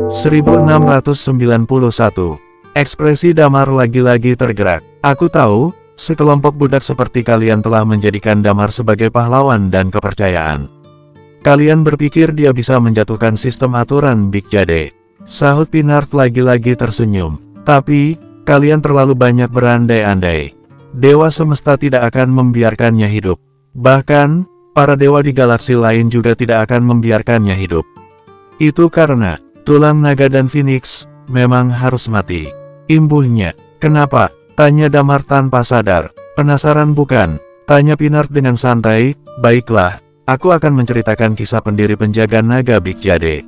1691. Ekspresi Damar lagi-lagi tergerak. Aku tahu, sekelompok budak seperti kalian telah menjadikan Damar sebagai pahlawan dan kepercayaan. Kalian berpikir dia bisa menjatuhkan sistem aturan Big Jade. Sahut Pinard lagi-lagi tersenyum. Tapi, kalian terlalu banyak berandai-andai. Dewa semesta tidak akan membiarkannya hidup. Bahkan, para dewa di galaksi lain juga tidak akan membiarkannya hidup. Itu karena, tulang naga dan Phoenix, memang harus mati. Imbuhnya, kenapa? Tanya Damar tanpa sadar. Penasaran bukan? Tanya Pinard dengan santai. Baiklah, aku akan menceritakan kisah pendiri penjaga naga Big Jade.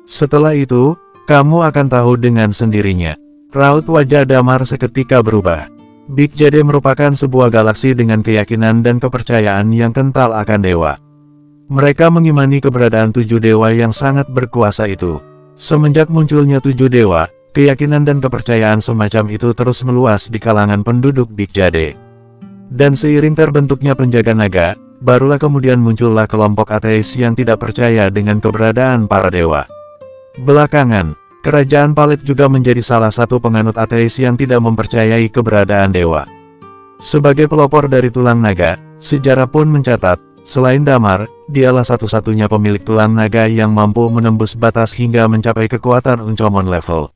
Setelah itu, kamu akan tahu dengan sendirinya. Raut wajah Damar seketika berubah. Big Jade merupakan sebuah galaksi dengan keyakinan dan kepercayaan yang kental akan dewa. Mereka mengimani keberadaan 7 dewa yang sangat berkuasa itu. Semenjak munculnya 7 dewa, keyakinan dan kepercayaan semacam itu terus meluas di kalangan penduduk Big Jade. Dan seiring terbentuknya penjaga naga, barulah kemudian muncullah kelompok ateis yang tidak percaya dengan keberadaan para dewa. Belakangan, Kerajaan Palit juga menjadi salah satu penganut ateis yang tidak mempercayai keberadaan dewa. Sebagai pelopor dari tulang naga, sejarah pun mencatat, selain Damar, dialah satu-satunya pemilik tulang naga yang mampu menembus batas hingga mencapai kekuatan Uncomon level.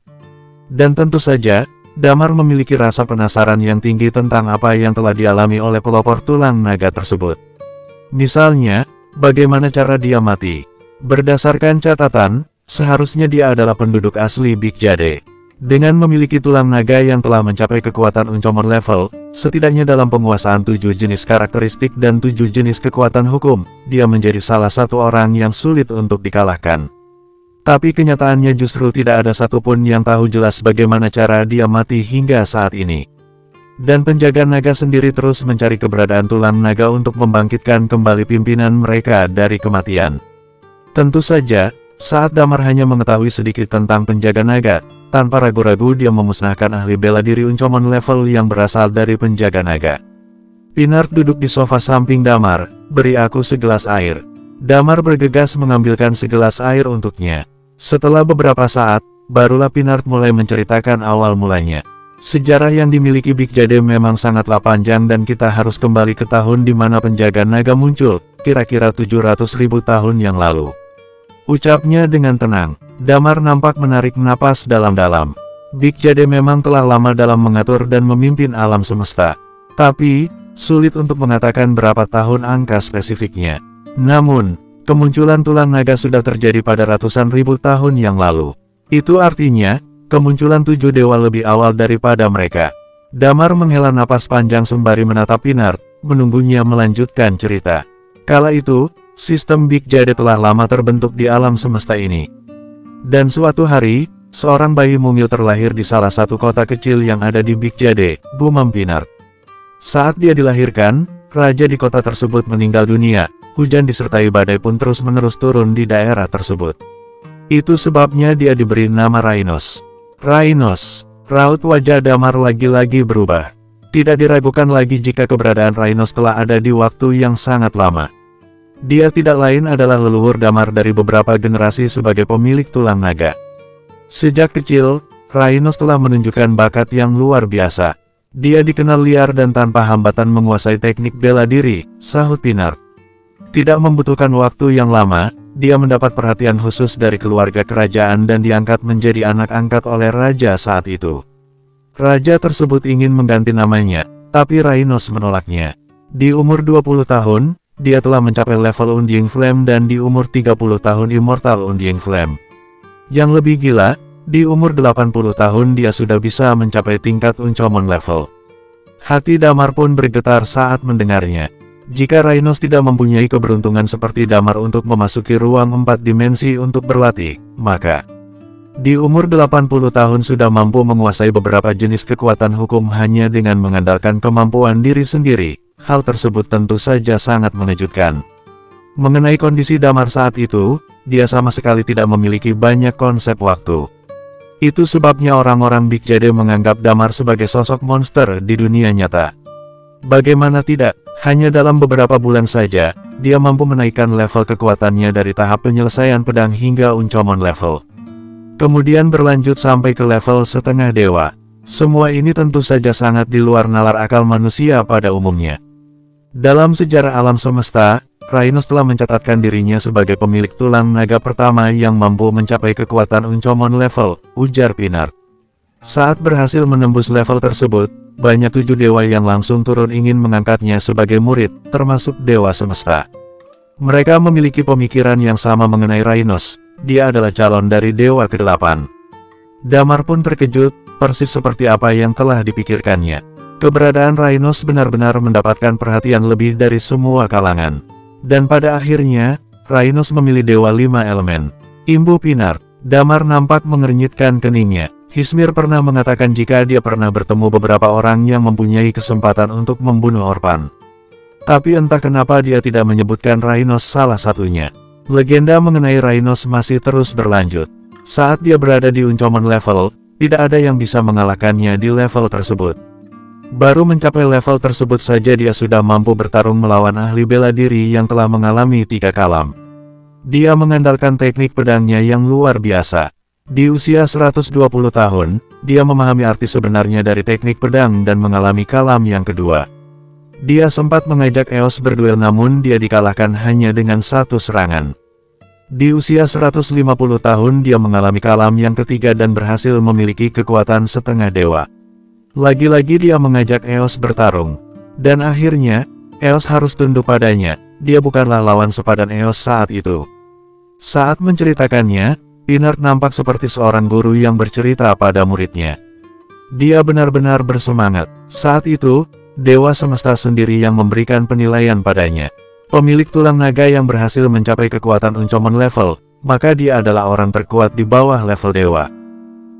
Dan tentu saja, Damar memiliki rasa penasaran yang tinggi tentang apa yang telah dialami oleh pelopor tulang naga tersebut. Misalnya, bagaimana cara dia mati? Berdasarkan catatan, seharusnya dia adalah penduduk asli Big Jade. Dengan memiliki tulang naga yang telah mencapai kekuatan Uncomon level, setidaknya dalam penguasaan 7 jenis karakteristik dan 7 jenis kekuatan hukum, dia menjadi salah satu orang yang sulit untuk dikalahkan. Tapi kenyataannya justru tidak ada satupun yang tahu jelas bagaimana cara dia mati hingga saat ini. Dan penjaga naga sendiri terus mencari keberadaan tulang naga untuk membangkitkan kembali pimpinan mereka dari kematian. Tentu saja, saat Damar hanya mengetahui sedikit tentang penjaga naga, tanpa ragu-ragu dia memusnahkan ahli bela diri Uncomon level yang berasal dari penjaga naga. Pinard duduk di sofa samping Damar. Beri aku segelas air. Damar bergegas mengambilkan segelas air untuknya. Setelah beberapa saat, barulah Pinard mulai menceritakan awal mulanya. Sejarah yang dimiliki Big Jade memang sangatlah panjang dan kita harus kembali ke tahun di mana penjaga naga muncul, kira-kira 700.000 tahun yang lalu. Ucapnya dengan tenang. Damar nampak menarik napas dalam-dalam. Big Jade memang telah lama dalam mengatur dan memimpin alam semesta. Tapi, sulit untuk mengatakan berapa tahun angka spesifiknya. Namun, kemunculan tulang naga sudah terjadi pada ratusan ribu tahun yang lalu. Itu artinya, kemunculan 7 dewa lebih awal daripada mereka. Damar menghela napas panjang sembari menatap Pinard, menunggunya melanjutkan cerita. Kala itu, sistem Big Jade telah lama terbentuk di alam semesta ini. Dan suatu hari, seorang bayi mungil terlahir di salah satu kota kecil yang ada di Big Jade, gumam Pinard. Saat dia dilahirkan, raja di kota tersebut meninggal dunia. Hujan disertai badai pun terus-menerus turun di daerah tersebut. Itu sebabnya dia diberi nama Rainos. Rainos. Raut wajah Damar lagi-lagi berubah. Tidak diragukan lagi jika keberadaan Rainos telah ada di waktu yang sangat lama. Dia tidak lain adalah leluhur Damar dari beberapa generasi sebagai pemilik tulang naga. Sejak kecil, Rainos telah menunjukkan bakat yang luar biasa. Dia dikenal liar dan tanpa hambatan menguasai teknik bela diri, sahut Pinard. Tidak membutuhkan waktu yang lama, dia mendapat perhatian khusus dari keluarga kerajaan dan diangkat menjadi anak angkat oleh raja saat itu. Raja tersebut ingin mengganti namanya, tapi Rainos menolaknya. Di umur 20 tahun, dia telah mencapai level Undying Flame dan di umur 30 tahun Immortal Undying Flame. Yang lebih gila, di umur 80 tahun dia sudah bisa mencapai tingkat Uncomon level. Hati Damar pun bergetar saat mendengarnya. Jika Rainos tidak mempunyai keberuntungan seperti Damar untuk memasuki ruang 4 dimensi untuk berlatih, maka di umur 80 tahun sudah mampu menguasai beberapa jenis kekuatan hukum hanya dengan mengandalkan kemampuan diri sendiri. Hal tersebut tentu saja sangat mengejutkan. Mengenai kondisi Damar saat itu, dia sama sekali tidak memiliki banyak konsep waktu. Itu sebabnya orang-orang Big Jade menganggap Damar sebagai sosok monster di dunia nyata. Bagaimana tidak, Hanya dalam beberapa bulan saja, dia mampu menaikkan level kekuatannya dari tahap penyelesaian pedang hingga Uncomon level. Kemudian berlanjut sampai ke level setengah dewa. Semua ini tentu saja sangat di luar nalar akal manusia pada umumnya. Dalam sejarah alam semesta, Rainos telah mencatatkan dirinya sebagai pemilik tulang naga pertama yang mampu mencapai kekuatan Uncomon level, ujar Pinard. Saat berhasil menembus level tersebut, banyak 7 dewa yang langsung turun ingin mengangkatnya sebagai murid, termasuk Dewa Semesta. Mereka memiliki pemikiran yang sama mengenai Rainos, dia adalah calon dari Dewa ke-8. Damar pun terkejut, persis seperti apa yang telah dipikirkannya. Keberadaan Rainos benar-benar mendapatkan perhatian lebih dari semua kalangan. Dan pada akhirnya, Rainos memilih Dewa 5 Elemen. Imbu Pinard. Damar nampak mengernyitkan keningnya. Hismir pernah mengatakan jika dia pernah bertemu beberapa orang yang mempunyai kesempatan untuk membunuh Orphan. Tapi entah kenapa dia tidak menyebutkan Rainos salah satunya. Legenda mengenai Rainos masih terus berlanjut. Saat dia berada di Uncomon level, tidak ada yang bisa mengalahkannya di level tersebut. Baru mencapai level tersebut saja dia sudah mampu bertarung melawan ahli bela diri yang telah mengalami 3 kalam. Dia mengandalkan teknik pedangnya yang luar biasa. Di usia 120 tahun, dia memahami arti sebenarnya dari teknik pedang dan mengalami kalam yang kedua. Dia sempat mengajak Eos berduel namun dia dikalahkan hanya dengan 1 serangan. Di usia 150 tahun dia mengalami kalam yang ketiga dan berhasil memiliki kekuatan setengah dewa. Lagi-lagi dia mengajak Eos bertarung. Dan akhirnya, Eos harus tunduk padanya, dia bukanlah lawan sepadan Eos saat itu. Saat menceritakannya, Pinard nampak seperti seorang guru yang bercerita pada muridnya. Dia benar-benar bersemangat. Saat itu, Dewa Semesta sendiri yang memberikan penilaian padanya. Pemilik tulang naga yang berhasil mencapai kekuatan Uncomon level, maka dia adalah orang terkuat di bawah level dewa.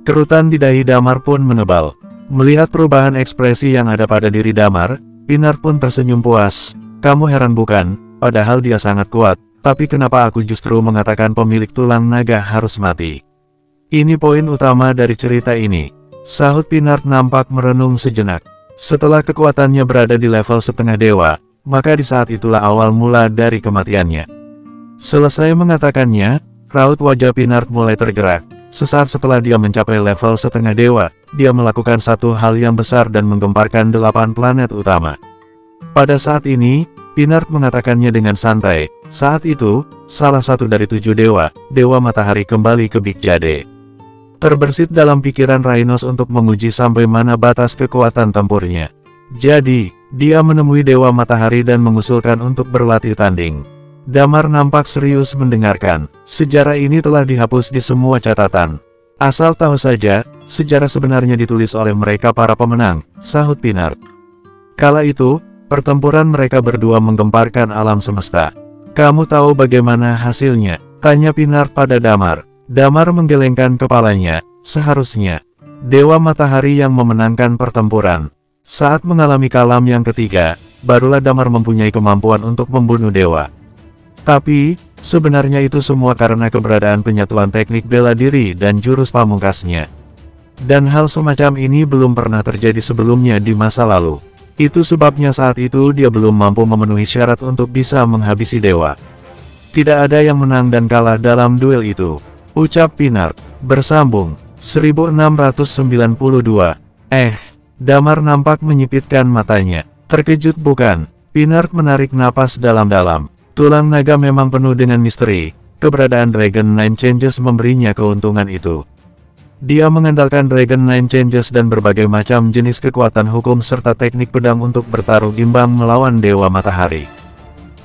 Kerutan di dahi Damar pun menebal. Melihat perubahan ekspresi yang ada pada diri Damar, Pinard pun tersenyum puas. Kamu heran bukan? Padahal dia sangat kuat. Tapi kenapa aku justru mengatakan pemilik tulang naga harus mati? Ini poin utama dari cerita ini. Sahut Pinard nampak merenung sejenak. Setelah kekuatannya berada di level setengah dewa, maka di saat itulah awal mula dari kematiannya. Selesai mengatakannya, raut wajah Pinard mulai tergerak. Sesaat setelah dia mencapai level setengah dewa, dia melakukan satu hal yang besar dan menggemparkan 8 planet utama. Pada saat ini, Pinard mengatakannya dengan santai. Saat itu, salah satu dari 7 dewa, Dewa Matahari kembali ke Big Jade. Terbersit dalam pikiran Rainos untuk menguji sampai mana batas kekuatan tempurnya. Jadi, dia menemui Dewa Matahari dan mengusulkan untuk berlatih tanding. Damar nampak serius mendengarkan. Sejarah ini telah dihapus di semua catatan. Asal tahu saja, sejarah sebenarnya ditulis oleh mereka para pemenang, sahut Pinard. Kala itu, pertempuran mereka berdua menggemparkan alam semesta. Kamu tahu bagaimana hasilnya? Tanya Pinard pada Damar. Damar menggelengkan kepalanya. Seharusnya, Dewa Matahari yang memenangkan pertempuran. Saat mengalami kalam yang ketiga, barulah Damar mempunyai kemampuan untuk membunuh dewa. Tapi, sebenarnya itu semua karena keberadaan penyatuan teknik bela diri dan jurus pamungkasnya. Dan hal semacam ini belum pernah terjadi sebelumnya di masa lalu. Itu sebabnya saat itu dia belum mampu memenuhi syarat untuk bisa menghabisi dewa. Tidak ada yang menang dan kalah dalam duel itu, ucap Pinard. Bersambung, 1692. Damar nampak menyipitkan matanya. Terkejut bukan? Pinard menarik napas dalam-dalam. Tulang naga memang penuh dengan misteri. Keberadaan Dragon Nine Changes memberinya keuntungan itu. Dia mengandalkan Dragon Nine Changes dan berbagai macam jenis kekuatan hukum serta teknik pedang untuk bertarung imbang melawan Dewa Matahari.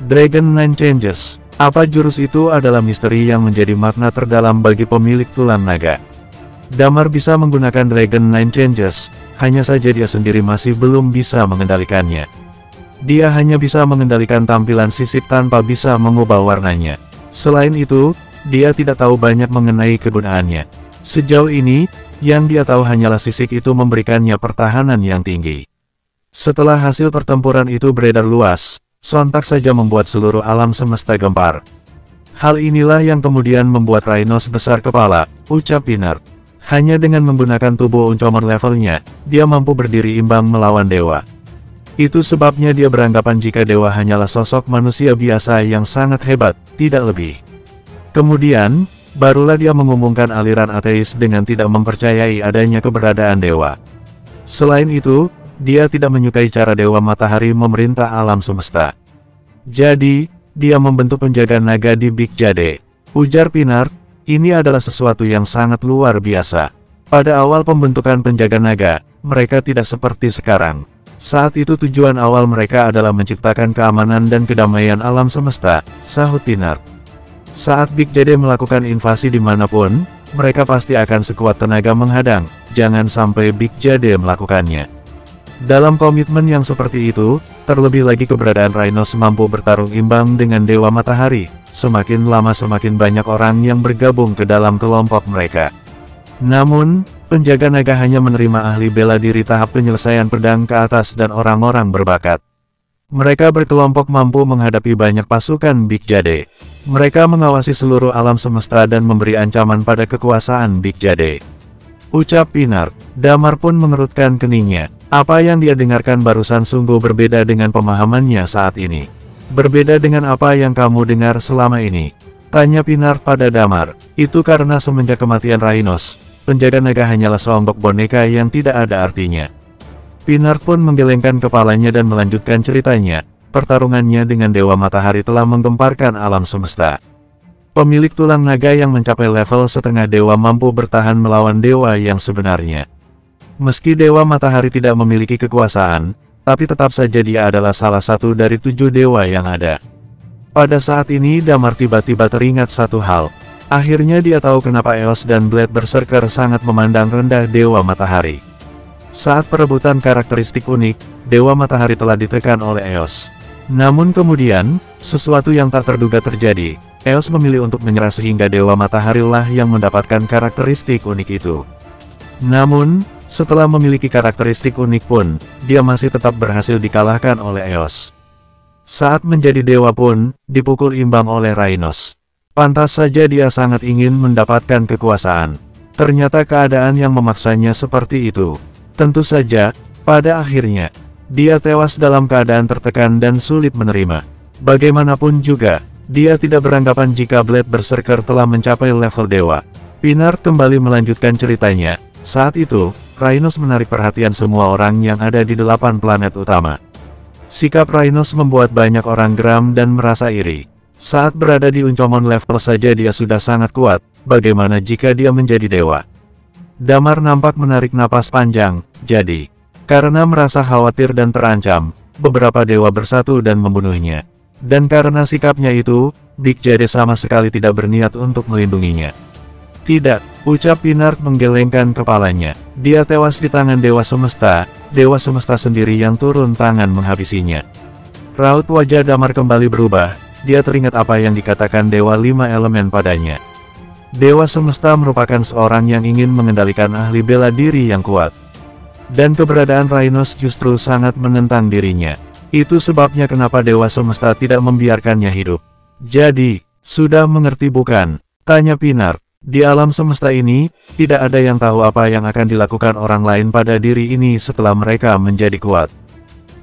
Dragon Nine Changes, apa jurus itu adalah misteri yang menjadi makna terdalam bagi pemilik tulang naga. Damar bisa menggunakan Dragon Nine Changes, hanya saja dia sendiri masih belum bisa mengendalikannya. Dia hanya bisa mengendalikan tampilan sisik tanpa bisa mengubah warnanya. Selain itu, dia tidak tahu banyak mengenai kegunaannya. Sejauh ini, yang dia tahu hanyalah sisik itu memberikannya pertahanan yang tinggi. Setelah hasil pertempuran itu beredar luas, sontak saja membuat seluruh alam semesta gempar. Hal inilah yang kemudian membuat Rainos besar kepala, ucap Pinard. Hanya dengan menggunakan tubuh Uncomon levelnya, dia mampu berdiri imbang melawan dewa. Itu sebabnya dia beranggapan jika dewa hanyalah sosok manusia biasa yang sangat hebat, tidak lebih. Kemudian, barulah dia mengumumkan aliran ateis dengan tidak mempercayai adanya keberadaan dewa. Selain itu, dia tidak menyukai cara Dewa Matahari memerintah alam semesta. Jadi, dia membentuk penjaga naga di Big Jade. Ujar Pinard, ini adalah sesuatu yang sangat luar biasa. Pada awal pembentukan penjaga naga, mereka tidak seperti sekarang. Saat itu tujuan awal mereka adalah menciptakan keamanan dan kedamaian alam semesta, sahut Pinard. Saat Big Jade melakukan invasi dimanapun, mereka pasti akan sekuat tenaga menghadang, jangan sampai Big Jade melakukannya. Dalam komitmen yang seperti itu, terlebih lagi keberadaan Rhinos mampu bertarung imbang dengan Dewa Matahari, semakin lama semakin banyak orang yang bergabung ke dalam kelompok mereka. Namun, penjaga naga hanya menerima ahli bela diri tahap penyelesaian pedang ke atas dan orang-orang berbakat. Mereka berkelompok mampu menghadapi banyak pasukan Big Jade. Mereka mengawasi seluruh alam semesta dan memberi ancaman pada kekuasaan Big Jade. Ucap Pinard. Damar pun mengerutkan keningnya. Apa yang dia dengarkan barusan sungguh berbeda dengan pemahamannya saat ini. Berbeda dengan apa yang kamu dengar selama ini. Tanya Pinard pada Damar. Itu karena semenjak kematian Rhinos, penjaga naga hanyalah seonggok boneka yang tidak ada artinya. Pinard pun menggelengkan kepalanya dan melanjutkan ceritanya. Pertarungannya dengan Dewa Matahari telah menggemparkan alam semesta. Pemilik tulang naga yang mencapai level setengah dewa mampu bertahan melawan dewa yang sebenarnya. Meski Dewa Matahari tidak memiliki kekuasaan, tapi tetap saja dia adalah salah satu dari 7 dewa yang ada. Pada saat ini Damar tiba-tiba teringat satu hal. Akhirnya dia tahu kenapa Eos dan Blade Berserker sangat memandang rendah Dewa Matahari. Saat perebutan karakteristik unik, Dewa Matahari telah ditekan oleh Eos. Namun kemudian, sesuatu yang tak terduga terjadi. Eos memilih untuk menyerah sehingga Dewa Matahari lah yang mendapatkan karakteristik unik itu. Namun, setelah memiliki karakteristik unik pun, dia masih tetap berhasil dikalahkan oleh Eos. Saat menjadi dewa pun, dipukul imbang oleh Rhinos. Pantas saja dia sangat ingin mendapatkan kekuasaan. Ternyata keadaan yang memaksanya seperti itu. Tentu saja, pada akhirnya, dia tewas dalam keadaan tertekan dan sulit menerima. Bagaimanapun juga, dia tidak beranggapan jika Blade Berserker telah mencapai level dewa. Pinard kembali melanjutkan ceritanya. Saat itu, Rhinos menarik perhatian semua orang yang ada di 8 planet utama. Sikap Rhinos membuat banyak orang geram dan merasa iri. Saat berada di Uncomon level saja dia sudah sangat kuat, bagaimana jika dia menjadi dewa? Damar nampak menarik napas panjang, jadi, karena merasa khawatir dan terancam, beberapa dewa bersatu dan membunuhnya. Dan karena sikapnya itu, Big Jade sama sekali tidak berniat untuk melindunginya. Tidak, ucap Pinard menggelengkan kepalanya. Dia tewas di tangan Dewa Semesta sendiri yang turun tangan menghabisinya. Raut wajah Damar kembali berubah, dia teringat apa yang dikatakan Dewa 5 Elemen padanya. Dewa Semesta merupakan seorang yang ingin mengendalikan ahli bela diri yang kuat. Dan keberadaan Rhinos justru sangat menentang dirinya. Itu sebabnya kenapa Dewa Semesta tidak membiarkannya hidup. Jadi, sudah mengerti bukan? Tanya Pinard. Di alam semesta ini, tidak ada yang tahu apa yang akan dilakukan orang lain pada diri ini setelah mereka menjadi kuat.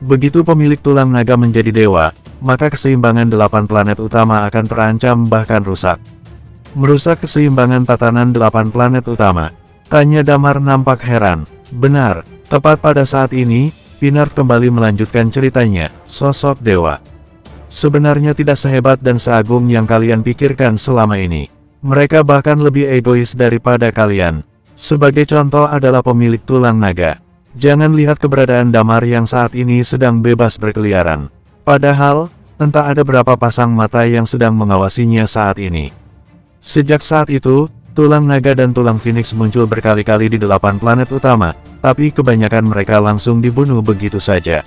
Begitu pemilik tulang naga menjadi dewa, maka keseimbangan 8 planet utama akan terancam bahkan rusak. Merusak keseimbangan tatanan 8 planet utama. Tanya Damar nampak heran. Benar, tepat pada saat ini, Pinard kembali melanjutkan ceritanya, sosok dewa. Sebenarnya tidak sehebat dan seagung yang kalian pikirkan selama ini. Mereka bahkan lebih egois daripada kalian. Sebagai contoh adalah pemilik tulang naga. Jangan lihat keberadaan Damar yang saat ini sedang bebas berkeliaran. Padahal, entah ada berapa pasang mata yang sedang mengawasinya saat ini. Sejak saat itu, tulang naga dan tulang Phoenix muncul berkali-kali di 8 planet utama, tapi kebanyakan mereka langsung dibunuh begitu saja.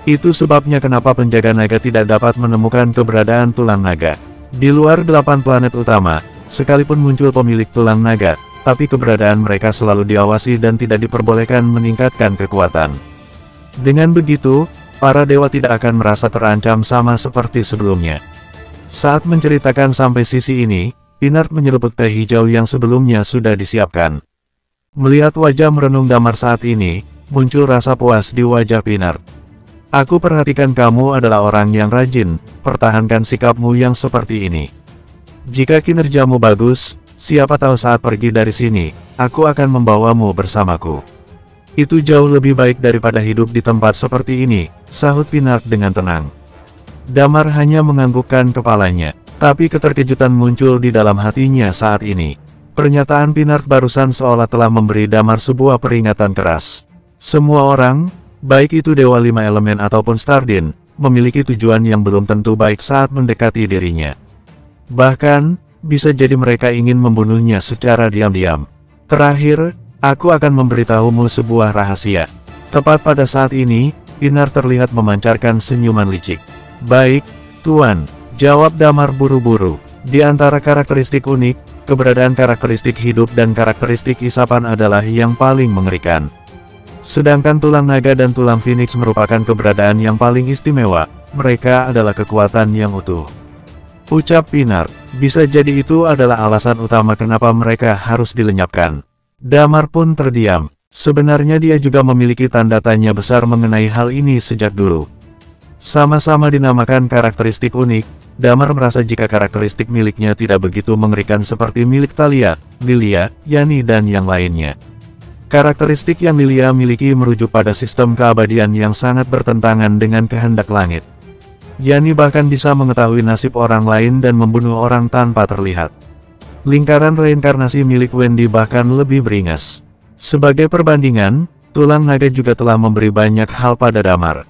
Itu sebabnya kenapa penjaga naga tidak dapat menemukan keberadaan tulang naga. Di luar 8 planet utama, sekalipun muncul pemilik tulang naga, tapi keberadaan mereka selalu diawasi dan tidak diperbolehkan meningkatkan kekuatan. Dengan begitu, para dewa tidak akan merasa terancam sama seperti sebelumnya. Saat menceritakan sampai sisi ini, Pinard menyeruput teh hijau yang sebelumnya sudah disiapkan. Melihat wajah merenung Damar saat ini, muncul rasa puas di wajah Pinard. Aku perhatikan kamu adalah orang yang rajin, pertahankan sikapmu yang seperti ini. Jika kinerjamu bagus, siapa tahu saat pergi dari sini, aku akan membawamu bersamaku. Itu jauh lebih baik daripada hidup di tempat seperti ini, sahut Pinard dengan tenang. Damar hanya menganggukkan kepalanya, tapi keterkejutan muncul di dalam hatinya saat ini. Pernyataan Pinard barusan seolah telah memberi Damar sebuah peringatan keras. Semua orang, baik itu Dewa Lima Elemen ataupun Stardin, memiliki tujuan yang belum tentu baik saat mendekati dirinya. Bahkan, bisa jadi mereka ingin membunuhnya secara diam-diam. Terakhir, aku akan memberitahumu sebuah rahasia. Tepat pada saat ini, Pinard terlihat memancarkan senyuman licik. Baik, Tuan, jawab Damar buru-buru. Di antara karakteristik unik, keberadaan karakteristik hidup dan karakteristik isapan adalah yang paling mengerikan. Sedangkan tulang naga dan tulang phoenix merupakan keberadaan yang paling istimewa, mereka adalah kekuatan yang utuh. Ucap Pinard, bisa jadi itu adalah alasan utama kenapa mereka harus dilenyapkan. Damar pun terdiam, sebenarnya dia juga memiliki tanda tanya besar mengenai hal ini sejak dulu. Sama-sama dinamakan karakteristik unik, Damar merasa jika karakteristik miliknya tidak begitu mengerikan seperti milik Thalia, Lilia, Yani dan yang lainnya. Karakteristik yang Lilia miliki merujuk pada sistem keabadian yang sangat bertentangan dengan kehendak langit. Yani bahkan bisa mengetahui nasib orang lain dan membunuh orang tanpa terlihat. Lingkaran reinkarnasi milik Wendy bahkan lebih beringas. Sebagai perbandingan, tulang naga juga telah memberi banyak hal pada Damar.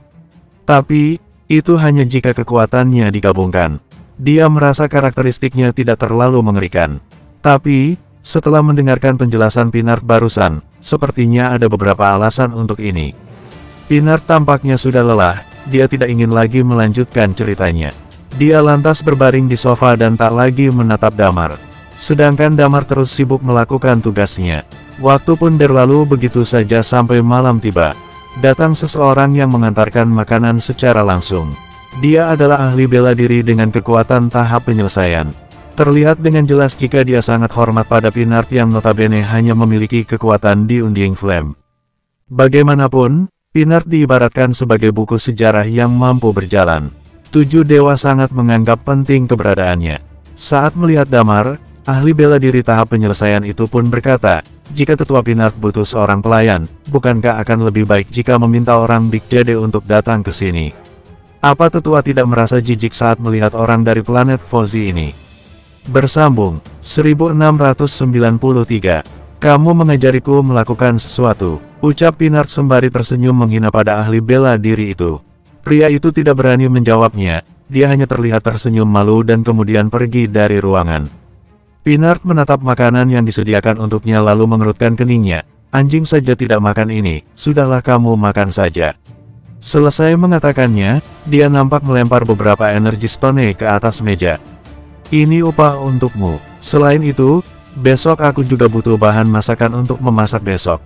Tapi, itu hanya jika kekuatannya digabungkan. Dia merasa karakteristiknya tidak terlalu mengerikan. Tapi, setelah mendengarkan penjelasan Pinard barusan, sepertinya ada beberapa alasan untuk ini. Pinard tampaknya sudah lelah, dia tidak ingin lagi melanjutkan ceritanya. Dia lantas berbaring di sofa dan tak lagi menatap Damar. Sedangkan Damar terus sibuk melakukan tugasnya. Waktu pun berlalu begitu saja sampai malam tiba. Datang seseorang yang mengantarkan makanan secara langsung. Dia adalah ahli bela diri dengan kekuatan tahap penyelesaian. Terlihat dengan jelas jika dia sangat hormat pada Pinard yang notabene hanya memiliki kekuatan di Undying Flame. Bagaimanapun, Pinard diibaratkan sebagai buku sejarah yang mampu berjalan. 7 dewa sangat menganggap penting keberadaannya. Saat melihat Damar, ahli bela diri tahap penyelesaian itu pun berkata, jika tetua Pinard butuh seorang pelayan, bukankah akan lebih baik jika meminta orang Big Jade untuk datang ke sini? Apa tetua tidak merasa jijik saat melihat orang dari planet Fozi ini? Bersambung, 1693. Kamu mengajariku melakukan sesuatu, ucap Pinard sembari tersenyum menghina pada ahli bela diri itu. Pria itu tidak berani menjawabnya, dia hanya terlihat tersenyum malu dan kemudian pergi dari ruangan. Pinard menatap makanan yang disediakan untuknya lalu mengerutkan keningnya. Anjing saja tidak makan ini, sudahlah kamu makan saja. Selesai mengatakannya, dia nampak melempar beberapa energi stone ke atas meja. Ini upah untukmu. Selain itu, besok aku juga butuh bahan masakan untuk memasak besok.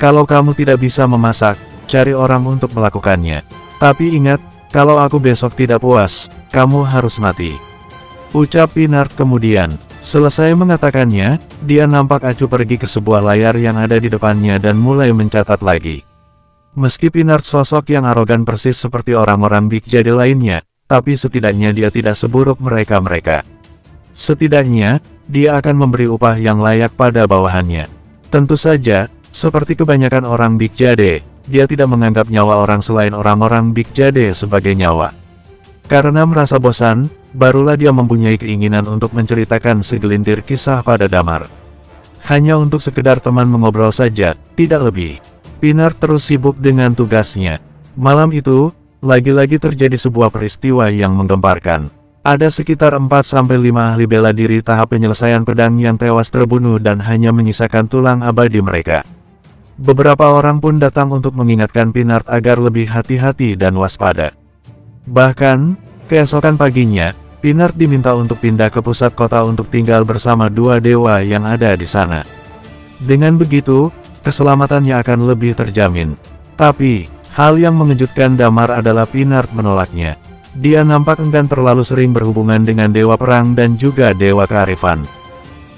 Kalau kamu tidak bisa memasak, cari orang untuk melakukannya. Tapi ingat, kalau aku besok tidak puas, kamu harus mati. Ucap Pinard kemudian. Selesai mengatakannya, dia nampak acuh pergi ke sebuah layar yang ada di depannya dan mulai mencatat lagi. Meski Pinard sosok yang arogan persis seperti orang-orang Big Jade lainnya, tapi setidaknya dia tidak seburuk mereka-mereka. Setidaknya, dia akan memberi upah yang layak pada bawahannya. Tentu saja, seperti kebanyakan orang Big Jade, dia tidak menganggap nyawa orang selain orang-orang Big Jade sebagai nyawa. Karena merasa bosan, barulah dia mempunyai keinginan untuk menceritakan segelintir kisah pada Damar. Hanya untuk sekedar teman mengobrol saja, tidak lebih. Pinard terus sibuk dengan tugasnya. Malam itu, lagi-lagi terjadi sebuah peristiwa yang menggemparkan. Ada sekitar 4-5 ahli bela diri tahap penyelesaian pedang yang tewas terbunuh dan hanya menyisakan tulang abadi mereka. Beberapa orang pun datang untuk mengingatkan Pinard agar lebih hati-hati dan waspada. Bahkan, keesokan paginya, Pinard diminta untuk pindah ke pusat kota untuk tinggal bersama 2 dewa yang ada di sana. Dengan begitu, keselamatannya akan lebih terjamin. Tapi, hal yang mengejutkan Damar adalah Pinard menolaknya. Dia nampak enggan terlalu sering berhubungan dengan dewa perang dan juga dewa kearifan.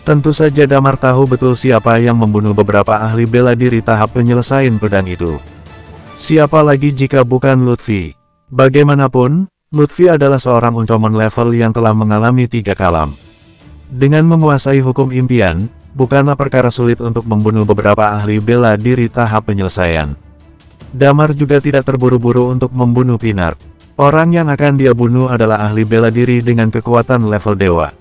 Tentu saja Damar tahu betul siapa yang membunuh beberapa ahli bela diri tahap penyelesaian pedang itu. Siapa lagi jika bukan Lutfi? Bagaimanapun, Lutfi adalah seorang Uncomon level yang telah mengalami 3 kalam. Dengan menguasai hukum impian, bukanlah perkara sulit untuk membunuh beberapa ahli bela diri tahap penyelesaian. Damar juga tidak terburu-buru untuk membunuh Pinard. Orang yang akan dia bunuh adalah ahli bela diri dengan kekuatan level dewa.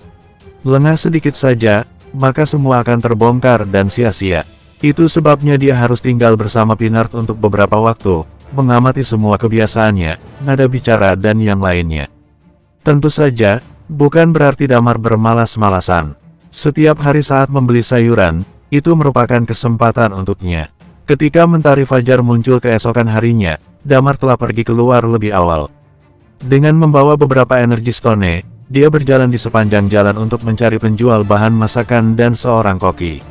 Lengah sedikit saja, maka semua akan terbongkar dan sia-sia. Itu sebabnya dia harus tinggal bersama Pinard untuk beberapa waktu, mengamati semua kebiasaannya, nada bicara dan yang lainnya. Tentu saja, bukan berarti Damar bermalas-malasan. Setiap hari saat membeli sayuran, itu merupakan kesempatan untuknya. Ketika Mentari Fajar muncul keesokan harinya, Damar telah pergi keluar lebih awal. Dengan membawa beberapa energi stone, dia berjalan di sepanjang jalan untuk mencari penjual bahan masakan dan seorang koki.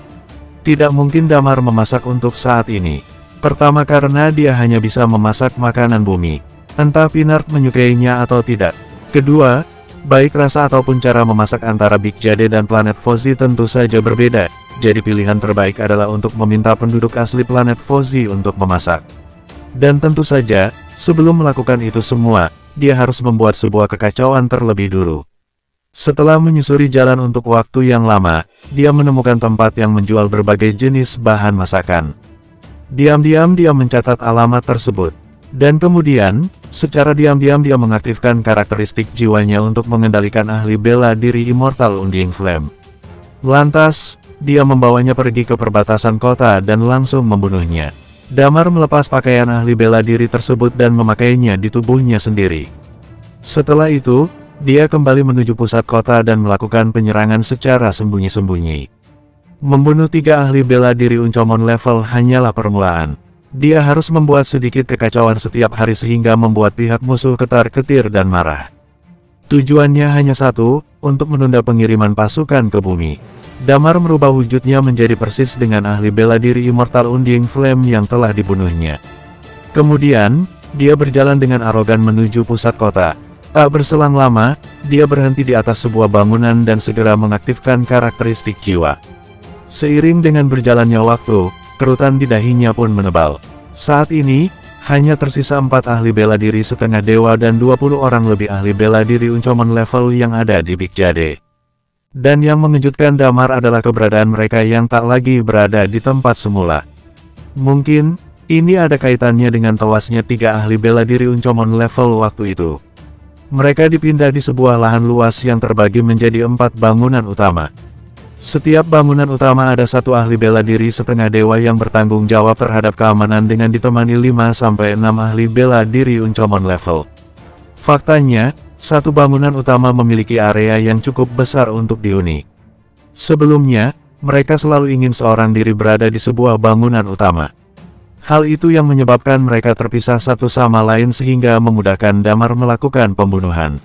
Tidak mungkin Damar memasak untuk saat ini. Pertama karena dia hanya bisa memasak makanan bumi. Entah Pinard menyukainya atau tidak. Kedua, baik rasa ataupun cara memasak antara Big Jade dan planet Fozzy tentu saja berbeda. Jadi pilihan terbaik adalah untuk meminta penduduk asli planet Fozzy untuk memasak. Dan tentu saja, sebelum melakukan itu semua, dia harus membuat sebuah kekacauan terlebih dulu. Setelah menyusuri jalan untuk waktu yang lama, dia menemukan tempat yang menjual berbagai jenis bahan masakan. Diam-diam dia mencatat alamat tersebut. Dan kemudian, secara diam-diam dia mengaktifkan karakteristik jiwanya untuk mengendalikan ahli bela diri Immortal Undying Flame. Lantas, dia membawanya pergi ke perbatasan kota dan langsung membunuhnya. Damar melepas pakaian ahli bela diri tersebut dan memakainya di tubuhnya sendiri. Setelah itu, dia kembali menuju pusat kota dan melakukan penyerangan secara sembunyi-sembunyi. Membunuh 3 ahli bela diri Uncomon level hanyalah permulaan. Dia harus membuat sedikit kekacauan setiap hari sehingga membuat pihak musuh ketar-ketir dan marah. Tujuannya hanya satu, untuk menunda pengiriman pasukan ke bumi. Damar merubah wujudnya menjadi persis dengan ahli bela diri Immortal Undying Flame yang telah dibunuhnya. Kemudian, dia berjalan dengan arogan menuju pusat kota. Tak berselang lama, dia berhenti di atas sebuah bangunan dan segera mengaktifkan karakteristik jiwa. Seiring dengan berjalannya waktu, kerutan di dahinya pun menebal. Saat ini, hanya tersisa 4 ahli bela diri setengah dewa dan 20 orang lebih ahli bela diri Uncomon level yang ada di Big Jade. Dan yang mengejutkan Damar adalah keberadaan mereka yang tak lagi berada di tempat semula. Mungkin, ini ada kaitannya dengan tewasnya 3 ahli bela diri Uncomon level waktu itu. Mereka dipindah di sebuah lahan luas yang terbagi menjadi 4 bangunan utama. Setiap bangunan utama ada 1 ahli bela diri setengah dewa yang bertanggung jawab terhadap keamanan dengan ditemani 5-6 ahli bela diri Uncomon level. Faktanya, 1 bangunan utama memiliki area yang cukup besar untuk dihuni. Sebelumnya, mereka selalu ingin seorang diri berada di sebuah bangunan utama. Hal itu yang menyebabkan mereka terpisah satu sama lain sehingga memudahkan Damar melakukan pembunuhan.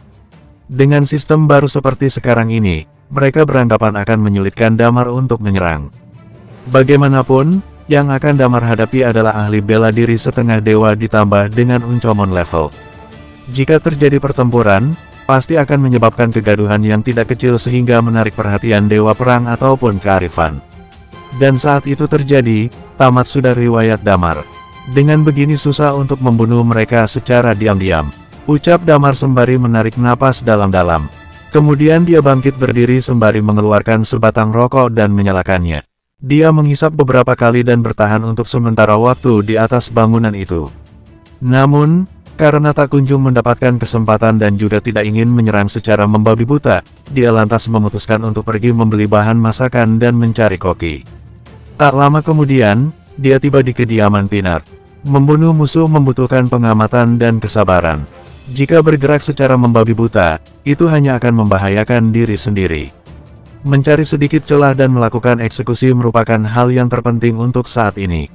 Dengan sistem baru seperti sekarang ini, mereka beranggapan akan menyulitkan Damar untuk menyerang. Bagaimanapun, yang akan Damar hadapi adalah ahli bela diri setengah dewa ditambah dengan Uncomon level. Jika terjadi pertempuran, pasti akan menyebabkan kegaduhan yang tidak kecil sehingga menarik perhatian dewa perang ataupun kearifan. Dan saat itu terjadi, tamat sudah riwayat Damar. Dengan begini susah untuk membunuh mereka secara diam-diam. Ucap Damar sembari menarik napas dalam-dalam. Kemudian dia bangkit berdiri sembari mengeluarkan sebatang rokok dan menyalakannya. Dia menghisap beberapa kali dan bertahan untuk sementara waktu di atas bangunan itu. Namun, karena tak kunjung mendapatkan kesempatan dan juga tidak ingin menyerang secara membabi buta, dia lantas memutuskan untuk pergi membeli bahan masakan dan mencari koki. Tak lama kemudian, dia tiba di kediaman Pinard. Membunuh musuh membutuhkan pengamatan dan kesabaran. Jika bergerak secara membabi buta, itu hanya akan membahayakan diri sendiri. Mencari sedikit celah dan melakukan eksekusi merupakan hal yang terpenting untuk saat ini.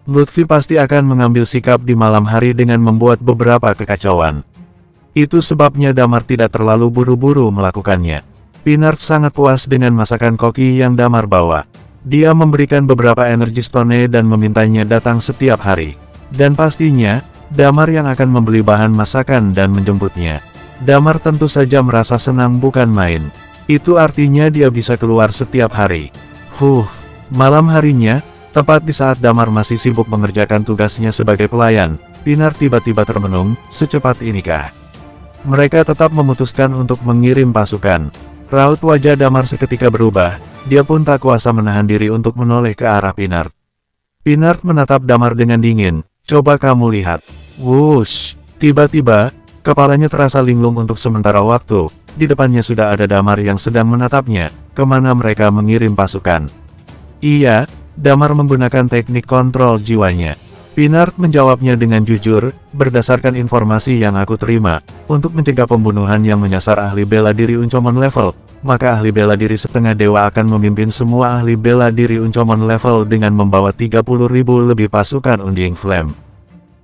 Lutfi pasti akan mengambil sikap di malam hari dengan membuat beberapa kekacauan. Itu sebabnya Damar tidak terlalu buru-buru melakukannya. Pinard sangat puas dengan masakan koki yang Damar bawa. Dia memberikan beberapa energi stone dan memintanya datang setiap hari. Dan pastinya, Damar yang akan membeli bahan masakan dan menjemputnya. Damar tentu saja merasa senang bukan main. Itu artinya dia bisa keluar setiap hari. Malam harinya, Tepat di saat Damar masih sibuk mengerjakan tugasnya sebagai pelayan, Pinard tiba-tiba termenung, secepat inikah? Mereka tetap memutuskan untuk mengirim pasukan. Raut wajah Damar seketika berubah, dia pun tak kuasa menahan diri untuk menoleh ke arah Pinard. Pinard menatap Damar dengan dingin, coba kamu lihat. Wush! Tiba-tiba, kepalanya terasa linglung untuk sementara waktu, di depannya sudah ada Damar yang sedang menatapnya, kemana mereka mengirim pasukan. Iya, Damar menggunakan teknik kontrol jiwanya. Pinard menjawabnya dengan jujur, berdasarkan informasi yang aku terima, untuk mencegah pembunuhan yang menyasar ahli bela diri Uncomon level, maka ahli bela diri setengah dewa akan memimpin semua ahli bela diri Uncomon level dengan membawa 30.000 lebih pasukan Undying Flame.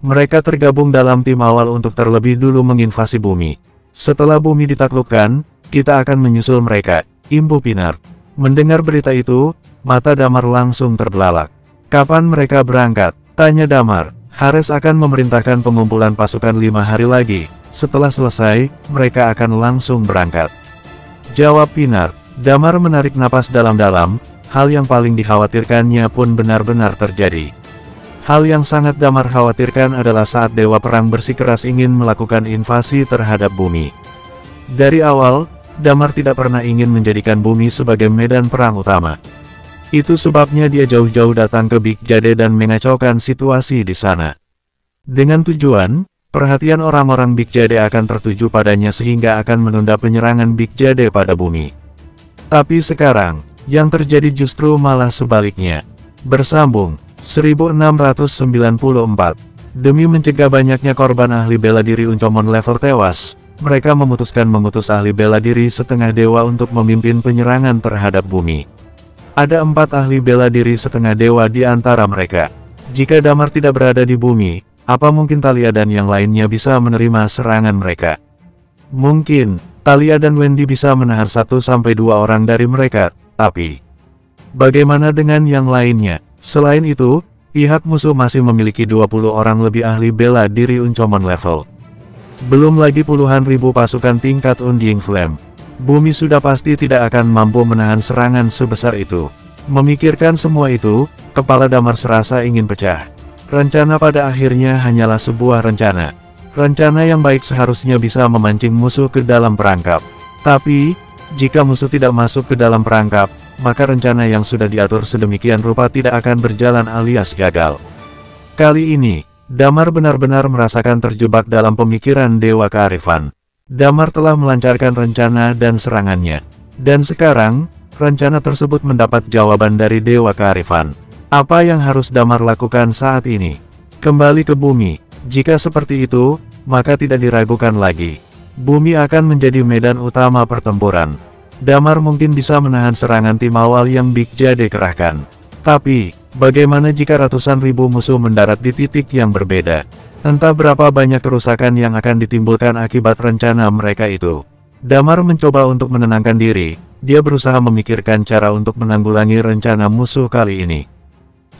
Mereka tergabung dalam tim awal untuk terlebih dulu menginvasi bumi. Setelah bumi ditaklukkan, kita akan menyusul mereka, imbu Pinard. Mendengar berita itu, mata Damar langsung terbelalak. Kapan mereka berangkat? Tanya Damar. Hares akan memerintahkan pengumpulan pasukan 5 hari lagi. Setelah selesai, mereka akan langsung berangkat. Jawab Pinard. Damar menarik napas dalam-dalam, hal yang paling dikhawatirkannya pun benar-benar terjadi. Hal yang sangat Damar khawatirkan adalah saat Dewa Perang bersikeras ingin melakukan invasi terhadap bumi. Dari awal, Damar tidak pernah ingin menjadikan bumi sebagai medan perang utama. Itu sebabnya dia jauh-jauh datang ke Big Jade dan mengacaukan situasi di sana. Dengan tujuan, perhatian orang-orang Big Jade akan tertuju padanya sehingga akan menunda penyerangan Big Jade pada bumi. Tapi sekarang, yang terjadi justru malah sebaliknya. Bersambung, 1694. Demi mencegah banyaknya korban ahli bela diri Uncomon level tewas, mereka memutuskan mengutus ahli bela diri setengah dewa untuk memimpin penyerangan terhadap bumi. Ada 4 ahli bela diri setengah dewa di antara mereka. Jika Damar tidak berada di bumi, apa mungkin Talia dan yang lainnya bisa menerima serangan mereka? Mungkin, Talia dan Wendy bisa menahan 1-2 orang dari mereka, tapi bagaimana dengan yang lainnya? Selain itu, pihak musuh masih memiliki 20 orang lebih ahli bela diri Uncomon level. Belum lagi puluhan ribu pasukan tingkat Undying Flame. Bumi sudah pasti tidak akan mampu menahan serangan sebesar itu. Memikirkan semua itu, kepala Damar serasa ingin pecah. Rencana pada akhirnya hanyalah sebuah rencana. Rencana yang baik seharusnya bisa memancing musuh ke dalam perangkap. Tapi, jika musuh tidak masuk ke dalam perangkap, maka rencana yang sudah diatur sedemikian rupa tidak akan berjalan alias gagal. Kali ini, Damar benar-benar merasakan terjebak dalam pemikiran Dewa Kearifan. Damar telah melancarkan rencana dan serangannya. Dan sekarang, rencana tersebut mendapat jawaban dari Dewa Kearifan. Apa yang harus Damar lakukan saat ini? Kembali ke bumi. Jika seperti itu, maka tidak diragukan lagi. Bumi akan menjadi medan utama pertempuran. Damar mungkin bisa menahan serangan tim awal yang Big Jade kerahkan. Tapi, bagaimana jika ratusan ribu musuh mendarat di titik yang berbeda? Entah berapa banyak kerusakan yang akan ditimbulkan akibat rencana mereka itu. Damar mencoba untuk menenangkan diri, dia berusaha memikirkan cara untuk menanggulangi rencana musuh kali ini.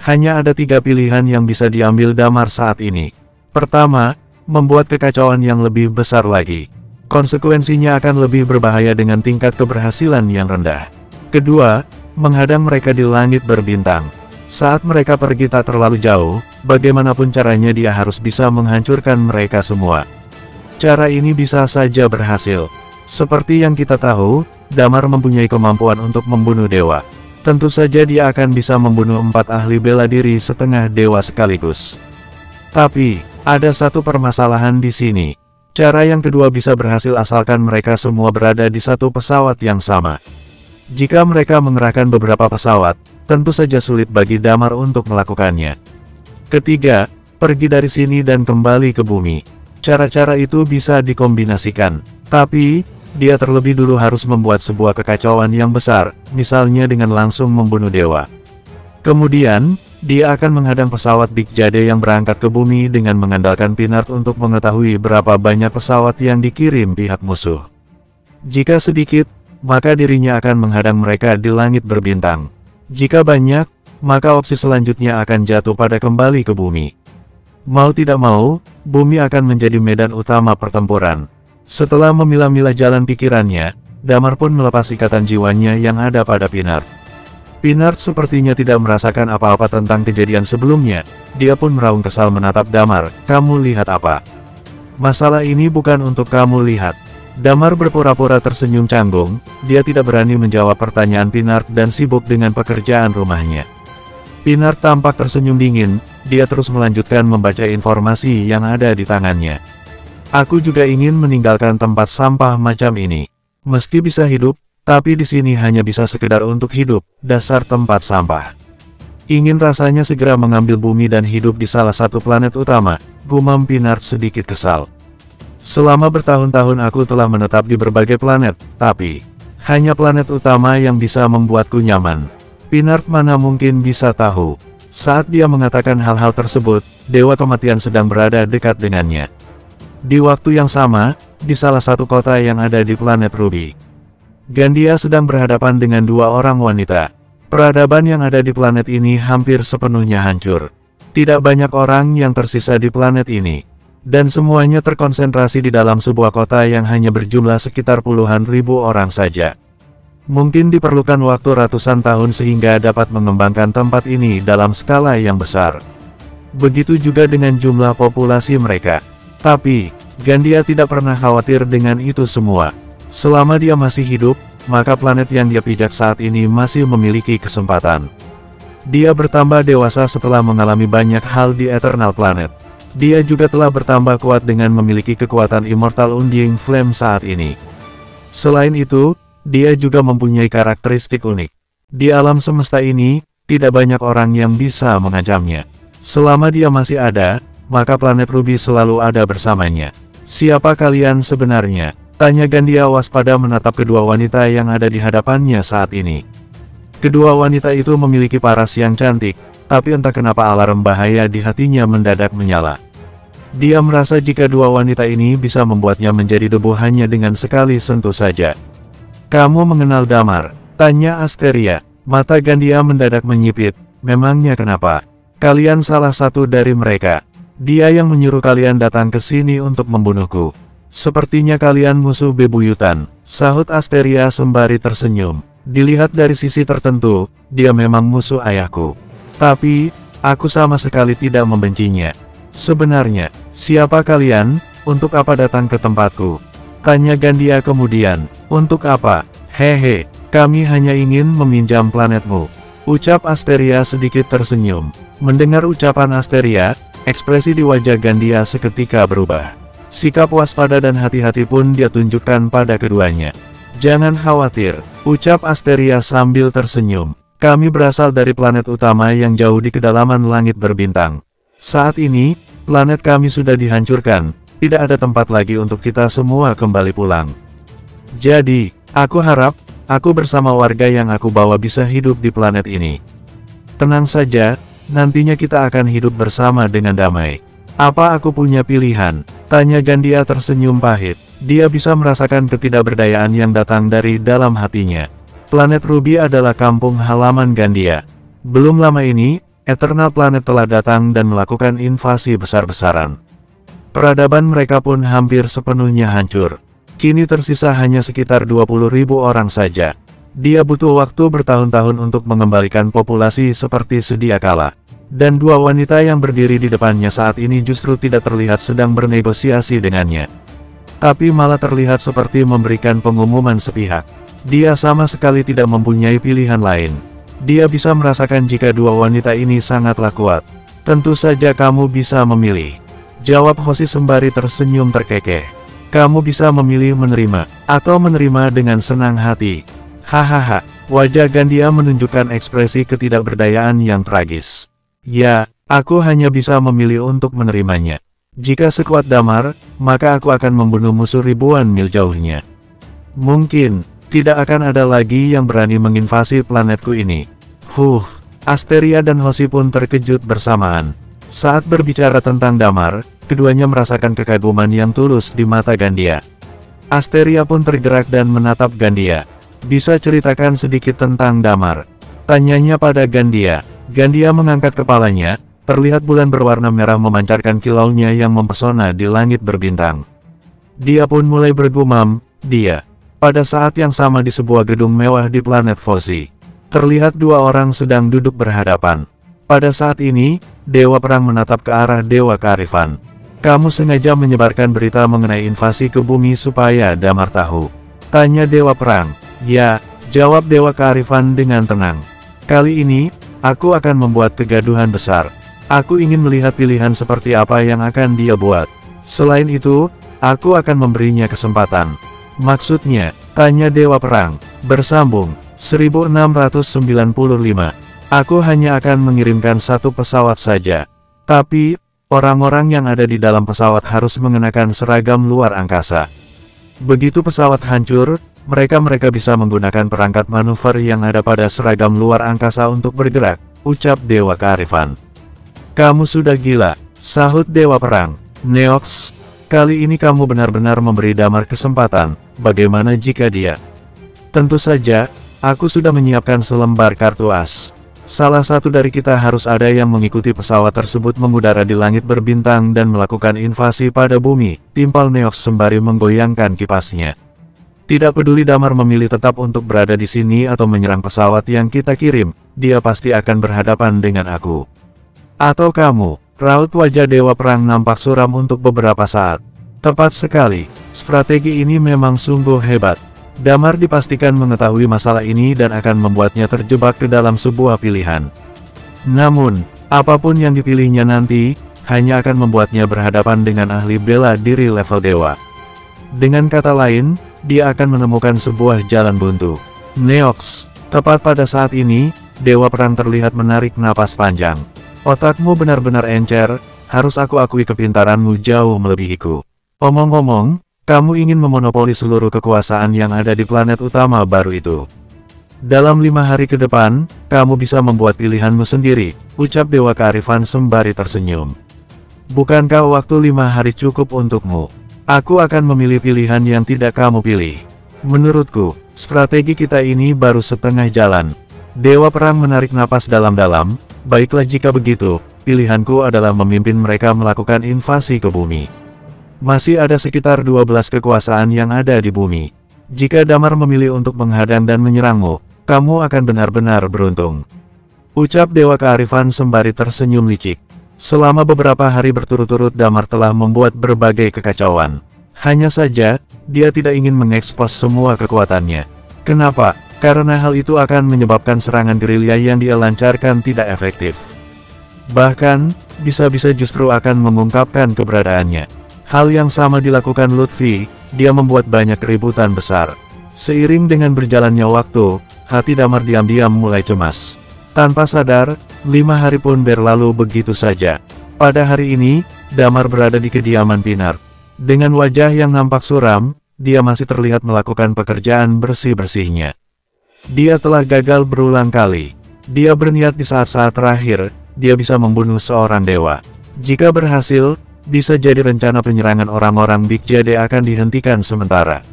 Hanya ada 3 pilihan yang bisa diambil Damar saat ini. Pertama, membuat kekacauan yang lebih besar lagi. Konsekuensinya akan lebih berbahaya dengan tingkat keberhasilan yang rendah. Kedua, menghadang mereka di langit berbintang. Saat mereka pergi tak terlalu jauh, bagaimanapun caranya dia harus bisa menghancurkan mereka semua. Cara ini bisa saja berhasil. Seperti yang kita tahu, Damar mempunyai kemampuan untuk membunuh dewa. Tentu saja dia akan bisa membunuh 4 ahli bela diri setengah dewa sekaligus. Tapi, ada satu permasalahan di sini. Cara yang kedua bisa berhasil asalkan mereka semua berada di satu pesawat yang sama. Jika mereka mengerahkan beberapa pesawat, tentu saja sulit bagi Damar untuk melakukannya. Ketiga, pergi dari sini dan kembali ke bumi. Cara-cara itu bisa dikombinasikan, tapi dia terlebih dulu harus membuat sebuah kekacauan yang besar, misalnya dengan langsung membunuh dewa. Kemudian, dia akan menghadang pesawat Big Jade yang berangkat ke bumi dengan mengandalkan Pinard untuk mengetahui berapa banyak pesawat yang dikirim pihak musuh. Jika sedikit, maka dirinya akan menghadang mereka di langit berbintang. Jika banyak, maka opsi selanjutnya akan jatuh pada kembali ke bumi. Mau tidak mau, bumi akan menjadi medan utama pertempuran. Setelah memilah-milah jalan pikirannya, Damar pun melepas ikatan jiwanya yang ada pada Pinard. Pinard sepertinya tidak merasakan apa-apa tentang kejadian sebelumnya. Dia pun meraung kesal menatap Damar. Kamu lihat apa? Masalah ini bukan untuk kamu lihat. Damar berpura-pura tersenyum canggung. Dia tidak berani menjawab pertanyaan Pinard dan sibuk dengan pekerjaan rumahnya. Pinard tampak tersenyum dingin. Dia terus melanjutkan membaca informasi yang ada di tangannya. Aku juga ingin meninggalkan tempat sampah macam ini. Meski bisa hidup, tapi di sini hanya bisa sekedar untuk hidup, dasar tempat sampah. Ingin rasanya segera mengambil bumi dan hidup di salah satu planet utama, gumam Pinard sedikit kesal. Selama bertahun-tahun aku telah menetap di berbagai planet, tapi hanya planet utama yang bisa membuatku nyaman. Pinard mana mungkin bisa tahu. Saat dia mengatakan hal-hal tersebut, Dewa Kematian sedang berada dekat dengannya. Di waktu yang sama, di salah satu kota yang ada di planet Ruby, Gandia sedang berhadapan dengan dua orang wanita. Peradaban yang ada di planet ini hampir sepenuhnya hancur. Tidak banyak orang yang tersisa di planet ini. Dan semuanya terkonsentrasi di dalam sebuah kota yang hanya berjumlah sekitar puluhan ribu orang saja. Mungkin diperlukan waktu ratusan tahun sehingga dapat mengembangkan tempat ini dalam skala yang besar. Begitu juga dengan jumlah populasi mereka. Tapi, Gandia tidak pernah khawatir dengan itu semua. Selama dia masih hidup, maka planet yang dia pijak saat ini masih memiliki kesempatan. Dia bertambah dewasa setelah mengalami banyak hal di Eternal Planet. Dia juga telah bertambah kuat dengan memiliki kekuatan Immortal Undying Flame saat ini. Selain itu, dia juga mempunyai karakteristik unik. Di alam semesta ini, tidak banyak orang yang bisa mengancamnya. Selama dia masih ada, maka planet Ruby selalu ada bersamanya. Siapa kalian sebenarnya? Tanya Gandia waspada menatap kedua wanita yang ada di hadapannya saat ini. Kedua wanita itu memiliki paras yang cantik, tapi entah kenapa alarm bahaya di hatinya mendadak menyala. Dia merasa jika dua wanita ini bisa membuatnya menjadi debu hanya dengan sekali sentuh saja. Kamu mengenal Damar? Tanya Asteria. Mata Gandia mendadak menyipit. Memangnya kenapa? Kalian salah satu dari mereka. Dia yang menyuruh kalian datang ke sini untuk membunuhku. Sepertinya kalian musuh bebuyutan, sahut Asteria sembari tersenyum. Dilihat dari sisi tertentu, dia memang musuh ayahku. Tapi, aku sama sekali tidak membencinya. Sebenarnya, siapa kalian? Untuk apa datang ke tempatku? Tanya Gandia kemudian. Untuk apa? Hehe, kami hanya ingin meminjam planetmu. Ucap Asteria sedikit tersenyum. Mendengar ucapan Asteria, ekspresi di wajah Gandia seketika berubah. Sikap waspada dan hati-hati pun dia tunjukkan pada keduanya. Jangan khawatir, ucap Asteria sambil tersenyum. Kami berasal dari planet utama yang jauh di kedalaman langit berbintang. Saat ini, planet kami sudah dihancurkan, tidak ada tempat lagi untuk kita semua kembali pulang. Jadi, aku harap, aku bersama warga yang aku bawa bisa hidup di planet ini. Tenang saja, nantinya kita akan hidup bersama dengan damai. Apa aku punya pilihan? Tanya Gandia tersenyum pahit. Dia bisa merasakan ketidakberdayaan yang datang dari dalam hatinya. Planet Ruby adalah kampung halaman Gandia. Belum lama ini, Eternal Planet telah datang dan melakukan invasi besar-besaran. Peradaban mereka pun hampir sepenuhnya hancur. Kini tersisa hanya sekitar 20.000 orang saja. Dia butuh waktu bertahun-tahun untuk mengembalikan populasi seperti sedia kala. Dan dua wanita yang berdiri di depannya saat ini justru tidak terlihat sedang bernegosiasi dengannya. Tapi malah terlihat seperti memberikan pengumuman sepihak. Dia sama sekali tidak mempunyai pilihan lain. Dia bisa merasakan jika dua wanita ini sangatlah kuat. Tentu saja kamu bisa memilih. Jawab Hoshi sembari tersenyum terkekeh. Kamu bisa memilih menerima, atau menerima dengan senang hati. Hahaha, wajah Gandia menunjukkan ekspresi ketidakberdayaan yang tragis. Ya, aku hanya bisa memilih untuk menerimanya. Jika sekuat Damar, maka aku akan membunuh musuh ribuan mil jauhnya. Mungkin, tidak akan ada lagi yang berani menginvasi planetku ini. Asteria dan Hoshi pun terkejut bersamaan. Saat berbicara tentang Damar, keduanya merasakan kekaguman yang tulus di mata Gandia. Asteria pun tergerak dan menatap Gandia. Bisa ceritakan sedikit tentang Damar? Tanyanya pada Gandia. Gandia mengangkat kepalanya, terlihat bulan berwarna merah memancarkan kilaunya yang mempesona di langit berbintang. Dia pun mulai bergumam, dia. Pada saat yang sama di sebuah gedung mewah di planet Fosi. Terlihat dua orang sedang duduk berhadapan. Pada saat ini, Dewa Perang menatap ke arah Dewa Kearifan. Kamu sengaja menyebarkan berita mengenai invasi ke bumi supaya Damar tahu? Tanya Dewa Perang. Ya, jawab Dewa Kearifan dengan tenang. Kali ini, aku akan membuat kegaduhan besar. Aku ingin melihat pilihan seperti apa yang akan dia buat. Selain itu, aku akan memberinya kesempatan. Maksudnya, tanya Dewa Perang. Bersambung. 1695. Aku hanya akan mengirimkan satu pesawat saja. Tapi, orang-orang yang ada di dalam pesawat harus mengenakan seragam luar angkasa. Begitu pesawat hancur, mereka bisa menggunakan perangkat manuver yang ada pada seragam luar angkasa untuk bergerak, ucap Dewa Kearifan. Kamu sudah gila, sahut Dewa Perang. Neox, kali ini kamu benar-benar memberi Damar kesempatan. Bagaimana jika dia? Tentu saja. Aku sudah menyiapkan selembar kartu as. Salah satu dari kita harus ada yang mengikuti pesawat tersebut mengudara di langit berbintang dan melakukan invasi pada bumi, timpal Neox sembari menggoyangkan kipasnya. Tidak peduli Damar memilih tetap untuk berada di sini atau menyerang pesawat yang kita kirim, dia pasti akan berhadapan dengan aku. Atau kamu, raut wajah Dewa Perang nampak suram untuk beberapa saat. Tepat sekali, strategi ini memang sungguh hebat. Damar dipastikan mengetahui masalah ini dan akan membuatnya terjebak ke dalam sebuah pilihan. Namun, apapun yang dipilihnya nanti, hanya akan membuatnya berhadapan dengan ahli bela diri level dewa. Dengan kata lain, dia akan menemukan sebuah jalan buntu. Neox, tepat pada saat ini, Dewa Perang terlihat menarik napas panjang. Otakmu benar-benar encer, harus aku akui kepintaranmu jauh melebihiku. Omong-omong, kamu ingin memonopoli seluruh kekuasaan yang ada di planet utama baru itu. Dalam 5 hari ke depan, kamu bisa membuat pilihanmu sendiri, ucap Dewa Kearifan sembari tersenyum. Bukankah waktu 5 hari cukup untukmu? Aku akan memilih pilihan yang tidak kamu pilih. Menurutku, strategi kita ini baru setengah jalan. Dewa Perang menarik napas dalam-dalam. Baiklah jika begitu, pilihanku adalah memimpin mereka melakukan invasi ke bumi. Masih ada sekitar 12 kekuasaan yang ada di bumi. Jika Damar memilih untuk menghadang dan menyerangmu, kamu akan benar-benar beruntung. Ucap Dewa Kearifan sembari tersenyum licik. Selama beberapa hari berturut-turut Damar telah membuat berbagai kekacauan. Hanya saja, dia tidak ingin mengekspos semua kekuatannya. Kenapa? Karena hal itu akan menyebabkan serangan gerilya yang dia lancarkan tidak efektif. Bahkan, bisa-bisa justru akan mengungkapkan keberadaannya. Hal yang sama dilakukan Lutfi, dia membuat banyak keributan besar. Seiring dengan berjalannya waktu, hati Damar diam-diam mulai cemas. Tanpa sadar, 5 hari pun berlalu begitu saja. Pada hari ini, Damar berada di kediaman Pinar. Dengan wajah yang nampak suram, dia masih terlihat melakukan pekerjaan bersih-bersihnya. Dia telah gagal berulang kali. Dia berniat di saat-saat terakhir, dia bisa membunuh seorang dewa. Jika berhasil, bisa jadi rencana penyerangan orang-orang Big Jade akan dihentikan sementara.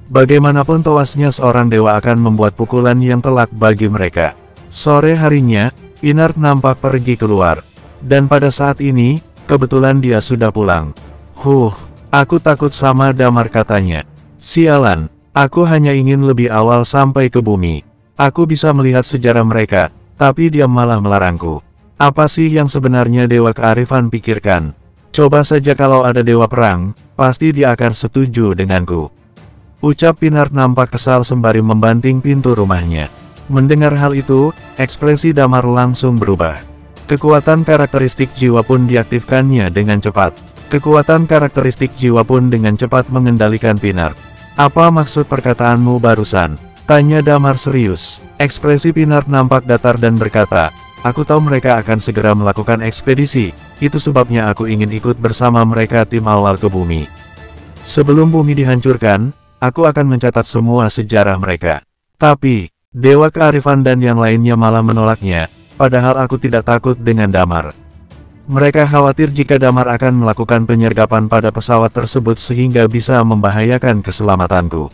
Bagaimanapun tewasnya seorang dewa akan membuat pukulan yang telak bagi mereka. Sore harinya, Pinar nampak pergi keluar. Dan pada saat ini, kebetulan dia sudah pulang. Aku takut sama Damar, katanya. Sialan, aku hanya ingin lebih awal sampai ke bumi. Aku bisa melihat sejarah mereka, tapi dia malah melarangku. Apa sih yang sebenarnya Dewa Kearifan pikirkan? Coba saja kalau ada Dewa Perang, pasti dia akan setuju denganku. Ucap Pinar nampak kesal sembari membanting pintu rumahnya. Mendengar hal itu, ekspresi Damar langsung berubah. Kekuatan karakteristik jiwa pun diaktifkannya dengan cepat. Kekuatan karakteristik jiwa pun dengan cepat mengendalikan Pinar. Apa maksud perkataanmu barusan? Tanya Damar serius. Ekspresi Pinar nampak datar dan berkata, aku tahu mereka akan segera melakukan ekspedisi, itu sebabnya aku ingin ikut bersama mereka tim awal ke bumi. Sebelum bumi dihancurkan, aku akan mencatat semua sejarah mereka. Tapi, Dewa Kearifan dan yang lainnya malah menolaknya, padahal aku tidak takut dengan Damar. Mereka khawatir jika Damar akan melakukan penyergapan pada pesawat tersebut sehingga bisa membahayakan keselamatanku.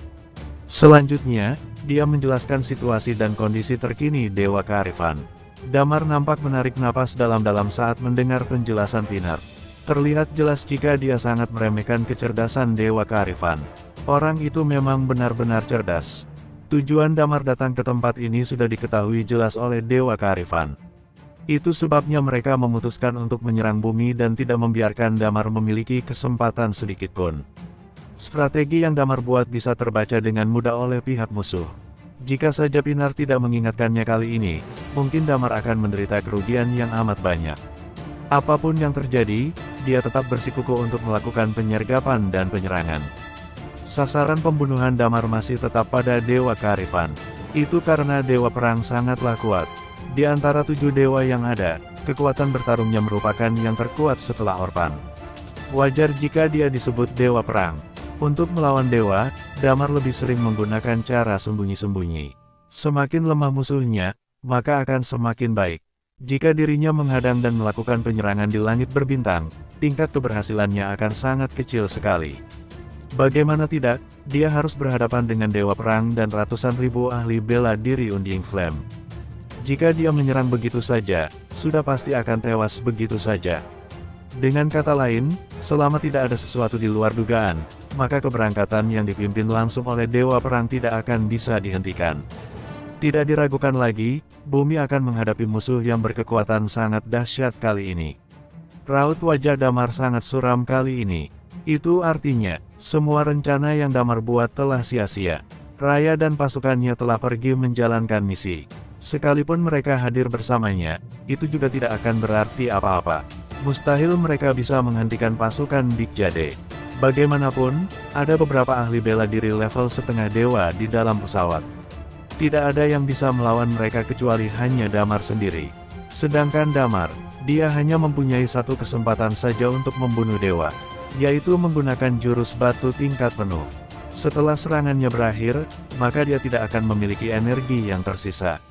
Selanjutnya, dia menjelaskan situasi dan kondisi terkini Dewa Kearifan. Damar nampak menarik napas dalam-dalam saat mendengar penjelasan Pinar. Terlihat jelas jika dia sangat meremehkan kecerdasan Dewa Kearifan. Orang itu memang benar-benar cerdas. Tujuan Damar datang ke tempat ini sudah diketahui jelas oleh Dewa Kearifan. Itu sebabnya mereka memutuskan untuk menyerang bumi dan tidak membiarkan Damar memiliki kesempatan sedikitpun. Strategi yang Damar buat bisa terbaca dengan mudah oleh pihak musuh. Jika saja Pinar tidak mengingatkannya kali ini, mungkin Damar akan menderita kerugian yang amat banyak. Apapun yang terjadi, dia tetap bersikukuh untuk melakukan penyergapan dan penyerangan. Sasaran pembunuhan Damar masih tetap pada Dewa Kearifan. Itu karena Dewa Perang sangatlah kuat. Di antara 7 dewa yang ada, kekuatan bertarungnya merupakan yang terkuat setelah Orpan. Wajar jika dia disebut Dewa Perang. Untuk melawan dewa, Damar lebih sering menggunakan cara sembunyi-sembunyi. Semakin lemah musuhnya, maka akan semakin baik. Jika dirinya menghadang dan melakukan penyerangan di langit berbintang, tingkat keberhasilannya akan sangat kecil sekali. Bagaimana tidak, dia harus berhadapan dengan Dewa Perang dan ratusan ribu ahli bela diri Undying Flame. Jika dia menyerang begitu saja, sudah pasti akan tewas begitu saja. Dengan kata lain, selama tidak ada sesuatu di luar dugaan, maka keberangkatan yang dipimpin langsung oleh Dewa Perang tidak akan bisa dihentikan. Tidak diragukan lagi, bumi akan menghadapi musuh yang berkekuatan sangat dahsyat kali ini. Raut wajah Damar sangat suram kali ini. Itu artinya, semua rencana yang Damar buat telah sia-sia. Raya dan pasukannya telah pergi menjalankan misi. Sekalipun mereka hadir bersamanya, itu juga tidak akan berarti apa-apa. Mustahil mereka bisa menghentikan pasukan Big Jade. Bagaimanapun, ada beberapa ahli bela diri level setengah dewa di dalam pesawat. Tidak ada yang bisa melawan mereka kecuali hanya Damar sendiri. Sedangkan Damar, dia hanya mempunyai satu kesempatan saja untuk membunuh dewa, yaitu menggunakan jurus batu tingkat penuh. Setelah serangannya berakhir, maka dia tidak akan memiliki energi yang tersisa.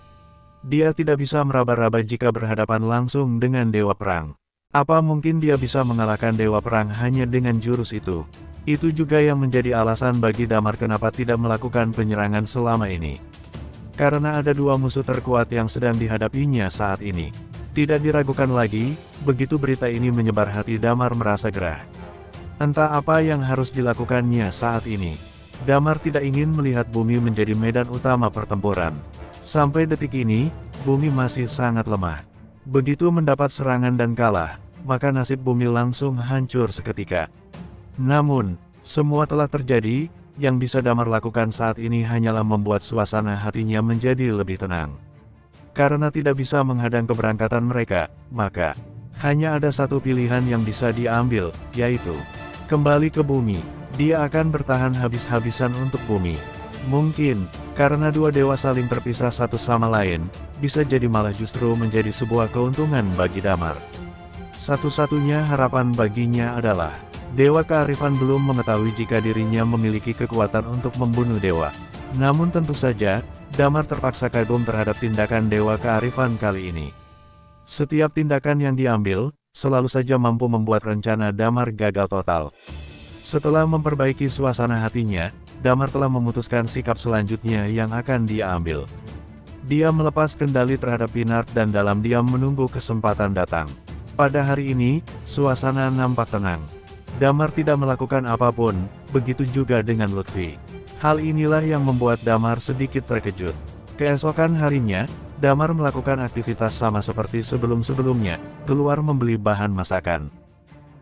Dia tidak bisa meraba-raba jika berhadapan langsung dengan Dewa Perang. Apa mungkin dia bisa mengalahkan Dewa Perang hanya dengan jurus itu? Itu juga yang menjadi alasan bagi Damar kenapa tidak melakukan penyerangan selama ini. Karena ada 2 musuh terkuat yang sedang dihadapinya saat ini. Tidak diragukan lagi, begitu berita ini menyebar hati Damar merasa gerah. Entah apa yang harus dilakukannya saat ini. Damar tidak ingin melihat bumi menjadi medan utama pertempuran. Sampai detik ini, bumi masih sangat lemah. Begitu mendapat serangan dan kalah, maka nasib bumi langsung hancur seketika. Namun, semua telah terjadi, yang bisa Damar lakukan saat ini hanyalah membuat suasana hatinya menjadi lebih tenang. Karena tidak bisa menghadang keberangkatan mereka, maka hanya ada satu pilihan yang bisa diambil, yaitu kembali ke bumi. Dia akan bertahan habis-habisan untuk bumi. Mungkin, karena 2 dewa saling terpisah satu sama lain, bisa jadi malah justru menjadi sebuah keuntungan bagi Damar. Satu-satunya harapan baginya adalah, Dewa Kearifan belum mengetahui jika dirinya memiliki kekuatan untuk membunuh dewa. Namun tentu saja, Damar terpaksa kagum terhadap tindakan Dewa Kearifan kali ini. Setiap tindakan yang diambil, selalu saja mampu membuat rencana Damar gagal total. Setelah memperbaiki suasana hatinya, Damar telah memutuskan sikap selanjutnya yang akan dia ambil. Dia melepas kendali terhadap Pinar dan dalam diam menunggu kesempatan datang. Pada hari ini, suasana nampak tenang. Damar tidak melakukan apapun, begitu juga dengan Lutfi. Hal inilah yang membuat Damar sedikit terkejut. Keesokan harinya, Damar melakukan aktivitas sama seperti sebelum-sebelumnya, keluar membeli bahan masakan.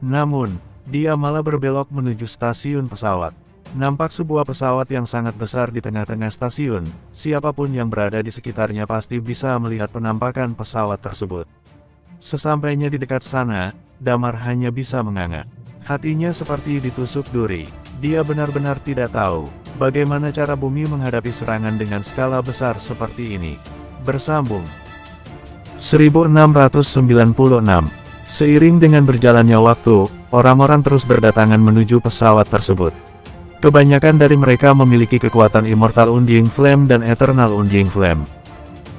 Namun, dia malah berbelok menuju stasiun pesawat. Nampak sebuah pesawat yang sangat besar di tengah-tengah stasiun. Siapapun yang berada di sekitarnya pasti bisa melihat penampakan pesawat tersebut. Sesampainya di dekat sana, Damar hanya bisa menganga. Hatinya seperti ditusuk duri. Dia benar-benar tidak tahu bagaimana cara bumi menghadapi serangan dengan skala besar seperti ini. Bersambung 1696. Seiring dengan berjalannya waktu, orang-orang terus berdatangan menuju pesawat tersebut. Kebanyakan dari mereka memiliki kekuatan Immortal Undying Flame dan Eternal Undying Flame.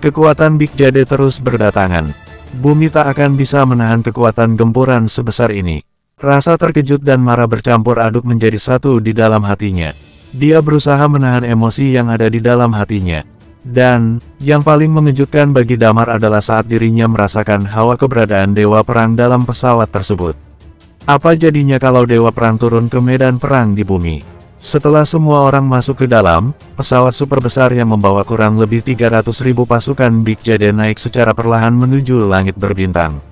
Kekuatan Big Jade terus berdatangan. Bumi tak akan bisa menahan kekuatan gempuran sebesar ini. Rasa terkejut dan marah bercampur aduk menjadi satu di dalam hatinya. Dia berusaha menahan emosi yang ada di dalam hatinya. Dan, yang paling mengejutkan bagi Damar adalah saat dirinya merasakan hawa keberadaan Dewa Perang dalam pesawat tersebut. Apa jadinya kalau Dewa Perang turun ke medan perang di bumi? Setelah semua orang masuk ke dalam, pesawat super besar yang membawa kurang lebih 300.000 pasukan Big Jade naik secara perlahan menuju langit berbintang.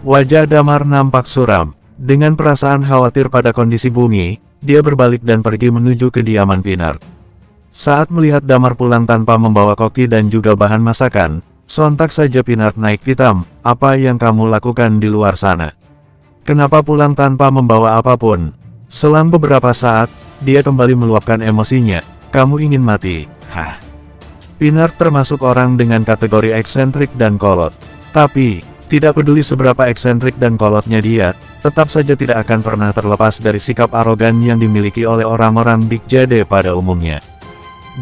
Wajah Damar nampak suram. Dengan perasaan khawatir pada kondisi bumi, dia berbalik dan pergi menuju kediaman Pinard. Saat melihat Damar pulang tanpa membawa koki dan juga bahan masakan, sontak saja Pinard naik pitam. Apa yang kamu lakukan di luar sana? Kenapa pulang tanpa membawa apapun? Selang beberapa saat, dia kembali meluapkan emosinya. Kamu ingin mati? Hah? Pinard termasuk orang dengan kategori eksentrik dan kolot. Tapi, tidak peduli seberapa eksentrik dan kolotnya dia, tetap saja tidak akan pernah terlepas dari sikap arogan yang dimiliki oleh orang-orang Big Jade pada umumnya.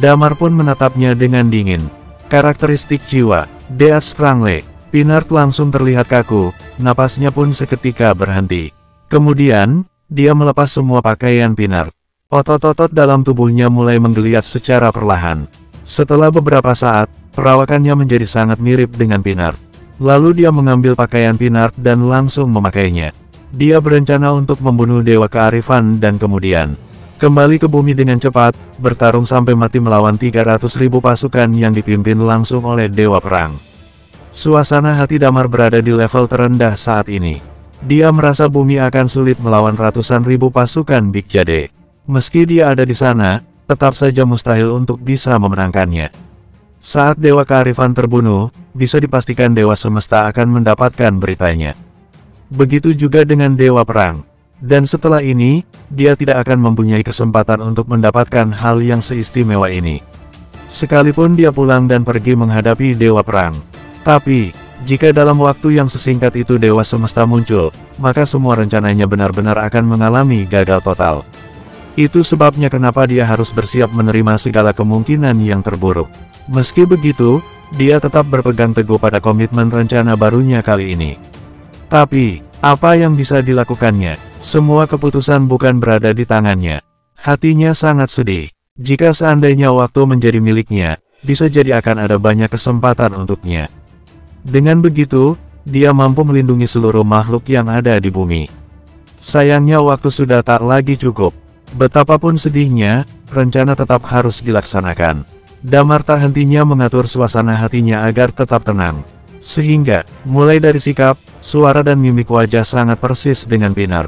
Damar pun menatapnya dengan dingin. Karakteristik jiwa, Death Strangle. Pinard langsung terlihat kaku, napasnya pun seketika berhenti. Kemudian, dia melepas semua pakaian Pinard. Otot-otot dalam tubuhnya mulai menggeliat secara perlahan. Setelah beberapa saat, perawakannya menjadi sangat mirip dengan Pinard. Lalu dia mengambil pakaian Pinard dan langsung memakainya. Dia berencana untuk membunuh Dewa Kearifan dan kemudian kembali ke bumi dengan cepat, bertarung sampai mati melawan 300.000 pasukan yang dipimpin langsung oleh Dewa Perang. Suasana hati Damar berada di level terendah saat ini. Dia merasa bumi akan sulit melawan ratusan ribu pasukan Big Jade. Meski dia ada di sana, tetap saja mustahil untuk bisa memenangkannya. Saat Dewa Kearifan terbunuh, bisa dipastikan Dewa Semesta akan mendapatkan beritanya. Begitu juga dengan Dewa Perang. Dan setelah ini, dia tidak akan mempunyai kesempatan untuk mendapatkan hal yang seistimewa ini. Sekalipun dia pulang dan pergi menghadapi Dewa Perang. Tapi, jika dalam waktu yang sesingkat itu Dewa Semesta muncul, maka semua rencananya benar-benar akan mengalami gagal total. Itu sebabnya kenapa dia harus bersiap menerima segala kemungkinan yang terburuk. Meski begitu, dia tetap berpegang teguh pada komitmen rencana barunya kali ini. Tapi, apa yang bisa dilakukannya? Semua keputusan bukan berada di tangannya. Hatinya sangat sedih. Jika seandainya waktu menjadi miliknya, bisa jadi akan ada banyak kesempatan untuknya. Dengan begitu, dia mampu melindungi seluruh makhluk yang ada di bumi. Sayangnya waktu sudah tak lagi cukup. Betapapun sedihnya, rencana tetap harus dilaksanakan. Damar tak hentinya mengatur suasana hatinya agar tetap tenang. Sehingga, mulai dari sikap, suara dan mimik wajah sangat persis dengan Pinard.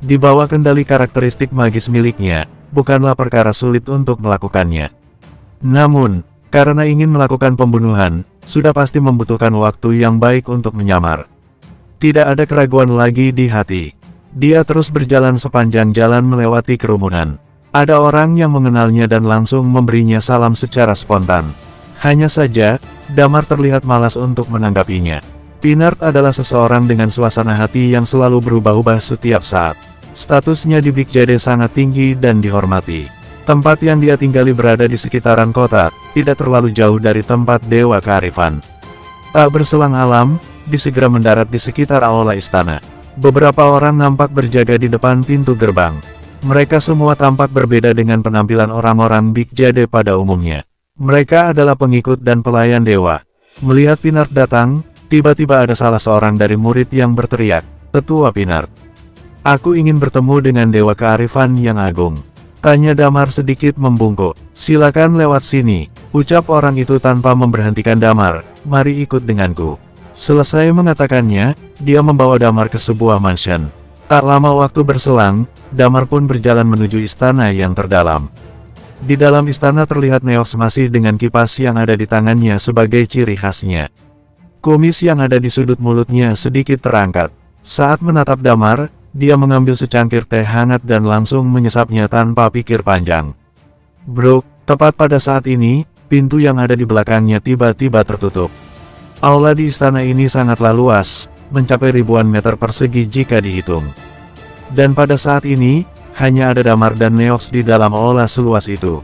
Di bawah kendali karakteristik magis miliknya, bukanlah perkara sulit untuk melakukannya. Namun, karena ingin melakukan pembunuhan, sudah pasti membutuhkan waktu yang baik untuk menyamar. Tidak ada keraguan lagi di hati. Dia terus berjalan sepanjang jalan melewati kerumunan. Ada orang yang mengenalnya dan langsung memberinya salam secara spontan. Hanya saja, Damar terlihat malas untuk menanggapinya. Pinard adalah seseorang dengan suasana hati yang selalu berubah-ubah setiap saat. Statusnya di Big Jade sangat tinggi dan dihormati. Tempat yang dia tinggali berada di sekitaran kota, tidak terlalu jauh dari tempat Dewa Kearifan. Tak berselang alam, dia segera mendarat di sekitar aula istana. Beberapa orang nampak berjaga di depan pintu gerbang. Mereka semua tampak berbeda dengan penampilan orang-orang Big Jade pada umumnya. Mereka adalah pengikut dan pelayan dewa. Melihat Pinard datang, tiba-tiba ada salah seorang dari murid yang berteriak, "Tetua Pinard, aku ingin bertemu dengan Dewa Kearifan yang agung." Tanya Damar sedikit membungkuk. "Silakan lewat sini," ucap orang itu tanpa memberhentikan Damar. "Mari ikut denganku." Selesai mengatakannya, dia membawa Damar ke sebuah mansion. Tak lama waktu berselang, Damar pun berjalan menuju istana yang terdalam. Di dalam istana terlihat Neox masih dengan kipas yang ada di tangannya sebagai ciri khasnya. Kumis yang ada di sudut mulutnya sedikit terangkat. Saat menatap Damar, dia mengambil secangkir teh hangat dan langsung menyesapnya tanpa pikir panjang. Bro, tepat pada saat ini, pintu yang ada di belakangnya tiba-tiba tertutup. Aula di istana ini sangatlah luas, mencapai ribuan meter persegi jika dihitung. Dan pada saat ini, hanya ada Damar dan Neox di dalam aula seluas itu.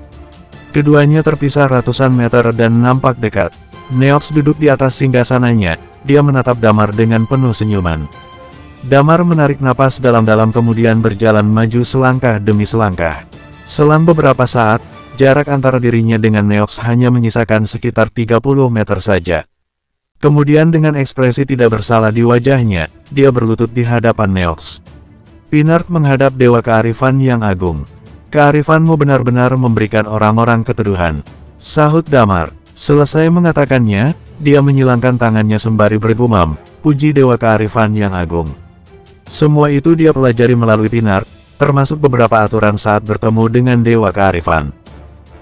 Keduanya terpisah ratusan meter dan nampak dekat. Neox duduk di atas singgasananya, dia menatap Damar dengan penuh senyuman. Damar menarik napas dalam-dalam kemudian berjalan maju selangkah demi selangkah. Selang beberapa saat, jarak antara dirinya dengan Neox hanya menyisakan sekitar 30 meter saja. Kemudian dengan ekspresi tidak bersalah di wajahnya, dia berlutut di hadapan Neox. Pinard menghadap Dewa Kearifan yang agung. Kearifanmu benar-benar memberikan orang-orang keteduhan, sahut Damar. Selesai mengatakannya, dia menyilangkan tangannya sembari bergumam, puji Dewa Kearifan yang agung. Semua itu dia pelajari melalui Pinard, termasuk beberapa aturan saat bertemu dengan Dewa Kearifan.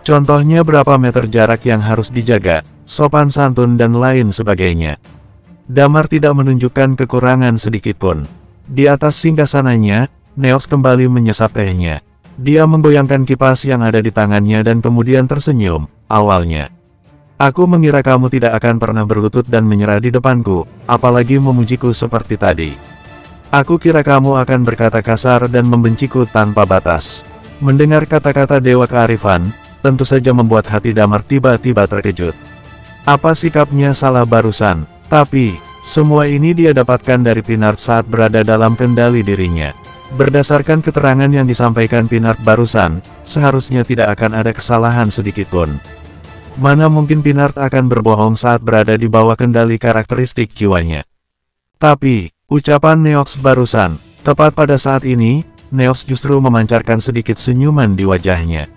Contohnya berapa meter jarak yang harus dijaga, sopan santun dan lain sebagainya. Damar tidak menunjukkan kekurangan sedikitpun. Di atas singgasananya, Neox kembali menyesap tehnya. Dia menggoyangkan kipas yang ada di tangannya dan kemudian tersenyum. Awalnya, aku mengira kamu tidak akan pernah berlutut dan menyerah di depanku, apalagi memujiku seperti tadi. Aku kira kamu akan berkata kasar dan membenciku tanpa batas. Mendengar kata-kata Dewa Kearifan, tentu saja membuat hati Damar tiba-tiba terkejut. Apa sikapnya salah barusan? Tapi, semua ini dia dapatkan dari Pinard saat berada dalam kendali dirinya. Berdasarkan keterangan yang disampaikan Pinard barusan, seharusnya tidak akan ada kesalahan sedikitpun. Mana mungkin Pinard akan berbohong saat berada di bawah kendali karakteristik jiwanya. Tapi, ucapan Neox barusan, tepat pada saat ini, Neox justru memancarkan sedikit senyuman di wajahnya.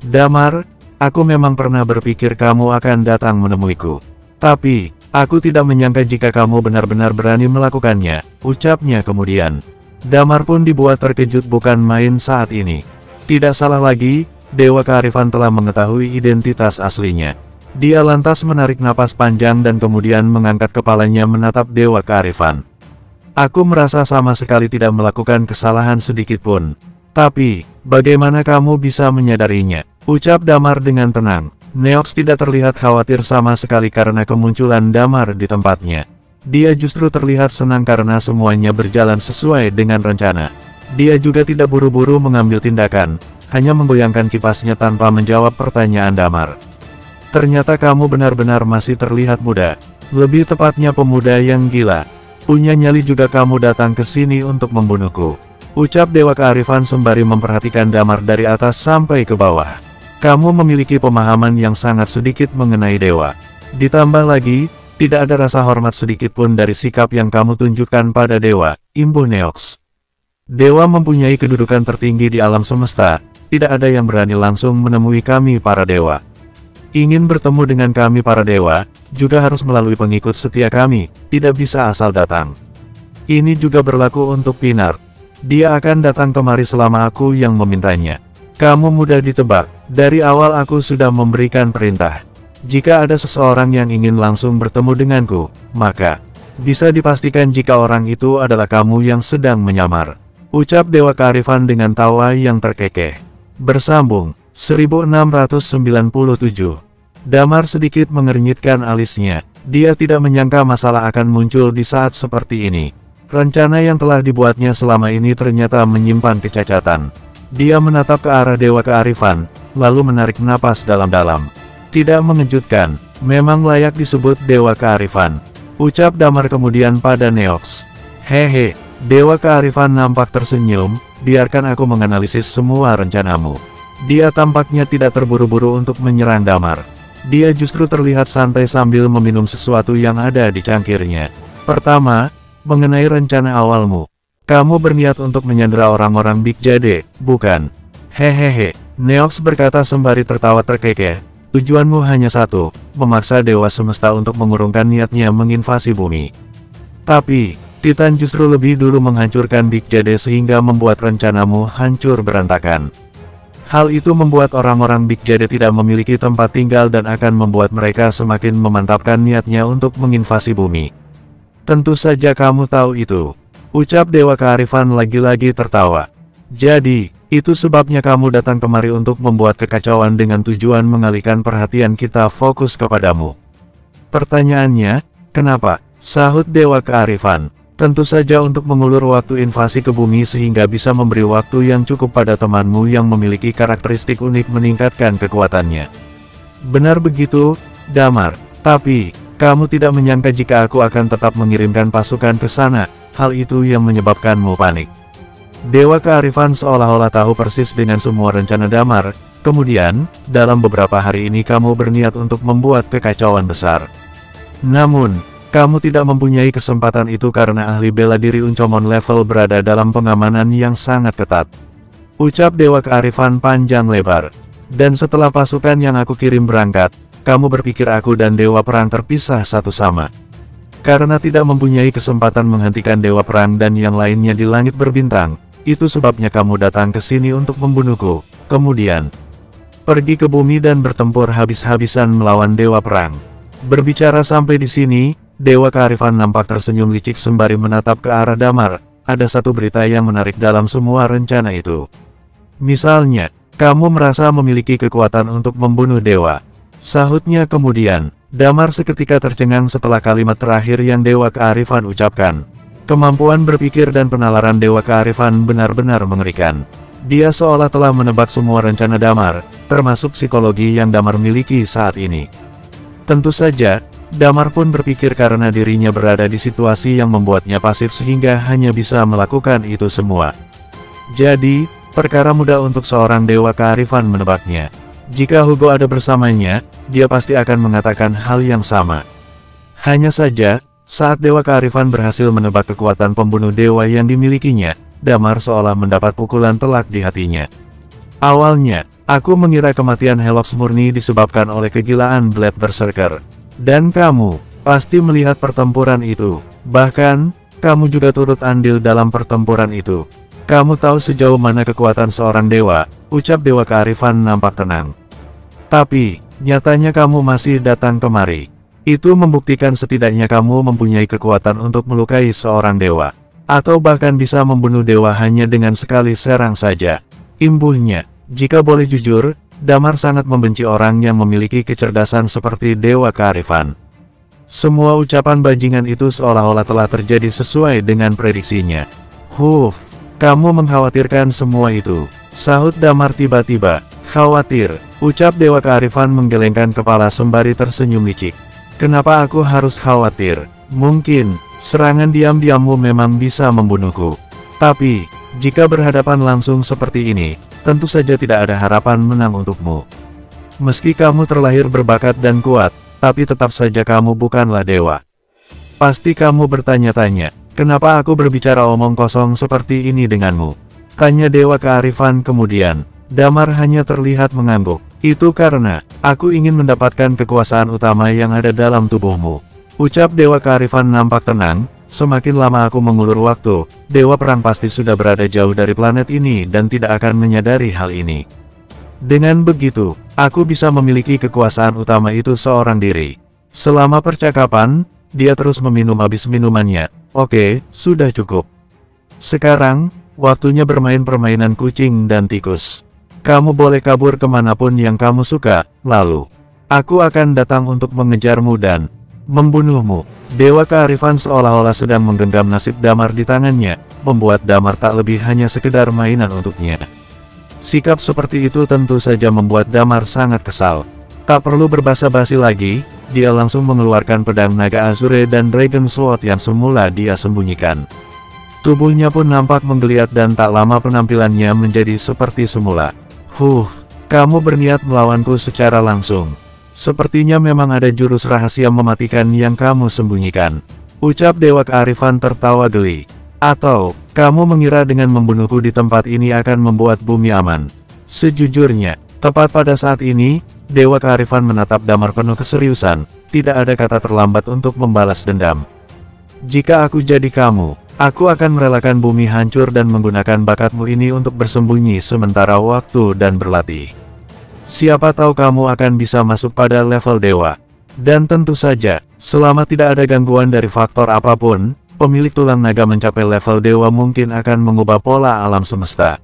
Damar, aku memang pernah berpikir kamu akan datang menemuiku. Tapi, aku tidak menyangka jika kamu benar-benar berani melakukannya, ucapnya kemudian. Damar pun dibuat terkejut bukan main saat ini. Tidak salah lagi, Dewa Kearifan telah mengetahui identitas aslinya. Dia lantas menarik napas panjang dan kemudian mengangkat kepalanya menatap Dewa Kearifan. Aku merasa sama sekali tidak melakukan kesalahan sedikitpun. Tapi, bagaimana kamu bisa menyadarinya? Ucap Damar dengan tenang. Neox tidak terlihat khawatir sama sekali karena kemunculan Damar di tempatnya. Dia justru terlihat senang karena semuanya berjalan sesuai dengan rencana. Dia juga tidak buru-buru mengambil tindakan, hanya menggoyangkan kipasnya tanpa menjawab pertanyaan Damar. Ternyata kamu benar-benar masih terlihat muda. Lebih tepatnya pemuda yang gila. Punya nyali juga kamu datang ke sini untuk membunuhku. Ucap Dewa Kearifan sembari memperhatikan Damar dari atas sampai ke bawah. Kamu memiliki pemahaman yang sangat sedikit mengenai dewa. Ditambah lagi, tidak ada rasa hormat sedikitpun dari sikap yang kamu tunjukkan pada dewa, imbuh Neox. Dewa mempunyai kedudukan tertinggi di alam semesta, tidak ada yang berani langsung menemui kami para dewa. Ingin bertemu dengan kami para dewa, juga harus melalui pengikut setia kami, tidak bisa asal datang. Ini juga berlaku untuk Pinard. Dia akan datang kemari selama aku yang memintanya. Kamu mudah ditebak, dari awal aku sudah memberikan perintah. Jika ada seseorang yang ingin langsung bertemu denganku, maka bisa dipastikan jika orang itu adalah kamu yang sedang menyamar. Ucap Dewa Kearifan dengan tawa yang terkekeh. Bersambung, 1697. Damar sedikit mengernyitkan alisnya. Dia tidak menyangka masalah akan muncul di saat seperti ini. Rencana yang telah dibuatnya selama ini ternyata menyimpan kecacatan. Dia menatap ke arah Dewa Kearifan, lalu menarik napas dalam-dalam. Tidak mengejutkan, memang layak disebut Dewa Kearifan. Ucap Damar kemudian pada Neox. Hehe, Dewa Kearifan nampak tersenyum, biarkan aku menganalisis semua rencanamu. Dia tampaknya tidak terburu-buru untuk menyerang Damar. Dia justru terlihat santai sambil meminum sesuatu yang ada di cangkirnya. Pertama, mengenai rencana awalmu. Kamu berniat untuk menyandera orang-orang Big Jade, bukan? Hehehe, Neox berkata sembari tertawa terkekeh. Tujuanmu hanya satu, memaksa Dewa Semesta untuk mengurungkan niatnya menginvasi bumi. Tapi, Titan justru lebih dulu menghancurkan Big Jade sehingga membuat rencanamu hancur berantakan. Hal itu membuat orang-orang Big Jade tidak memiliki tempat tinggal dan akan membuat mereka semakin memantapkan niatnya untuk menginvasi bumi. Tentu saja kamu tahu itu. Ucap Dewa Kearifan lagi-lagi tertawa. Jadi, itu sebabnya kamu datang kemari untuk membuat kekacauan dengan tujuan mengalihkan perhatian kita fokus kepadamu. Pertanyaannya, kenapa? Sahut Dewa Kearifan. Tentu saja untuk mengulur waktu invasi ke bumi sehingga bisa memberi waktu yang cukup pada temanmu yang memiliki karakteristik unik meningkatkan kekuatannya. Benar begitu, Damar. Tapi, kamu tidak menyangka jika aku akan tetap mengirimkan pasukan ke sana. Hal itu yang menyebabkanmu panik. Dewa Kearifan seolah-olah tahu persis dengan semua rencana Damar. Kemudian, dalam beberapa hari ini kamu berniat untuk membuat kekacauan besar. Namun, Kamu tidak mempunyai kesempatan itu karena ahli bela diri Uncomon level berada dalam pengamanan yang sangat ketat. Ucap Dewa Kearifan panjang lebar. Dan setelah pasukan yang aku kirim berangkat, kamu berpikir aku dan Dewa Perang terpisah satu sama. Karena tidak mempunyai kesempatan menghentikan Dewa Perang dan yang lainnya di langit berbintang, itu sebabnya kamu datang ke sini untuk membunuhku, kemudian pergi ke bumi dan bertempur habis-habisan melawan Dewa Perang. Berbicara sampai di sini, Dewa Kearifan nampak tersenyum licik sembari menatap ke arah Damar. Ada satu berita yang menarik dalam semua rencana itu. Misalnya, kamu merasa memiliki kekuatan untuk membunuh dewa. Sahutnya kemudian. Damar seketika tercengang setelah kalimat terakhir yang Dewa Kearifan ucapkan. Kemampuan berpikir dan penalaran Dewa Kearifan benar-benar mengerikan. Dia seolah telah menebak semua rencana Damar, termasuk psikologi yang Damar miliki saat ini. Tentu saja, Damar pun berpikir karena dirinya berada di situasi yang membuatnya pasif sehingga hanya bisa melakukan itu semua. Jadi, perkara mudah untuk seorang Dewa Kearifan menebaknya. Jika Hugo ada bersamanya, dia pasti akan mengatakan hal yang sama. Hanya saja, saat Dewa Kearifan berhasil menebak kekuatan pembunuh dewa yang dimilikinya, Damar seolah mendapat pukulan telak di hatinya. Awalnya, aku mengira kematian Helox murni disebabkan oleh kegilaan Blade Berserker. Dan kamu pasti melihat pertempuran itu. Bahkan, kamu juga turut andil dalam pertempuran itu. Kamu tahu sejauh mana kekuatan seorang dewa, ucap Dewa Kearifan nampak tenang. Tapi, nyatanya kamu masih datang kemari. Itu membuktikan setidaknya kamu mempunyai kekuatan untuk melukai seorang dewa. Atau bahkan bisa membunuh dewa hanya dengan sekali serang saja. Imbuhnya, jika boleh jujur, Damar sangat membenci orang yang memiliki kecerdasan seperti Dewa Kearifan. Semua ucapan bajingan itu seolah-olah telah terjadi sesuai dengan prediksinya. Huff, kamu mengkhawatirkan semua itu, sahut Damar tiba-tiba. Khawatir, ucap Dewa Kearifan menggelengkan kepala sembari tersenyum licik. Kenapa aku harus khawatir? Mungkin, serangan diam-diammu memang bisa membunuhku. Tapi, jika berhadapan langsung seperti ini, tentu saja tidak ada harapan menang untukmu. Meski kamu terlahir berbakat dan kuat, tapi tetap saja kamu bukanlah dewa. Pasti kamu bertanya-tanya, kenapa aku berbicara omong kosong seperti ini denganmu? Tanya Dewa Kearifan kemudian. Damar hanya terlihat mengangguk. Itu karena, aku ingin mendapatkan kekuasaan utama yang ada dalam tubuhmu. Ucap Dewa Kearifan nampak tenang. Semakin lama aku mengulur waktu, Dewa Perang pasti sudah berada jauh dari planet ini dan tidak akan menyadari hal ini. Dengan begitu, aku bisa memiliki kekuasaan utama itu seorang diri. Selama percakapan, dia terus meminum habis minumannya. Oke, sudah cukup. Sekarang, waktunya bermain permainan kucing dan tikus. Kamu boleh kabur kemanapun yang kamu suka, lalu aku akan datang untuk mengejarmu dan membunuhmu. Dewa Kearifan seolah-olah sedang menggenggam nasib Damar di tangannya, membuat Damar tak lebih hanya sekedar mainan untuknya. Sikap seperti itu tentu saja membuat Damar sangat kesal. Tak perlu berbasa-basi lagi, dia langsung mengeluarkan pedang naga Azure dan Dragon Sword yang semula dia sembunyikan. Tubuhnya pun nampak menggeliat dan tak lama penampilannya menjadi seperti semula. Kamu berniat melawanku secara langsung. Sepertinya memang ada jurus rahasia mematikan yang kamu sembunyikan. Ucap Dewa Kearifan tertawa geli. Atau, kamu mengira dengan membunuhku di tempat ini akan membuat bumi aman? Sejujurnya, tepat pada saat ini, Dewa Kearifan menatap Damar penuh keseriusan. Tidak ada kata terlambat untuk membalas dendam. Jika aku jadi kamu, aku akan merelakan bumi hancur dan menggunakan bakatmu ini untuk bersembunyi sementara waktu dan berlatih. Siapa tahu kamu akan bisa masuk pada level dewa. Dan tentu saja, selama tidak ada gangguan dari faktor apapun, pemilik tulang naga mencapai level dewa mungkin akan mengubah pola alam semesta.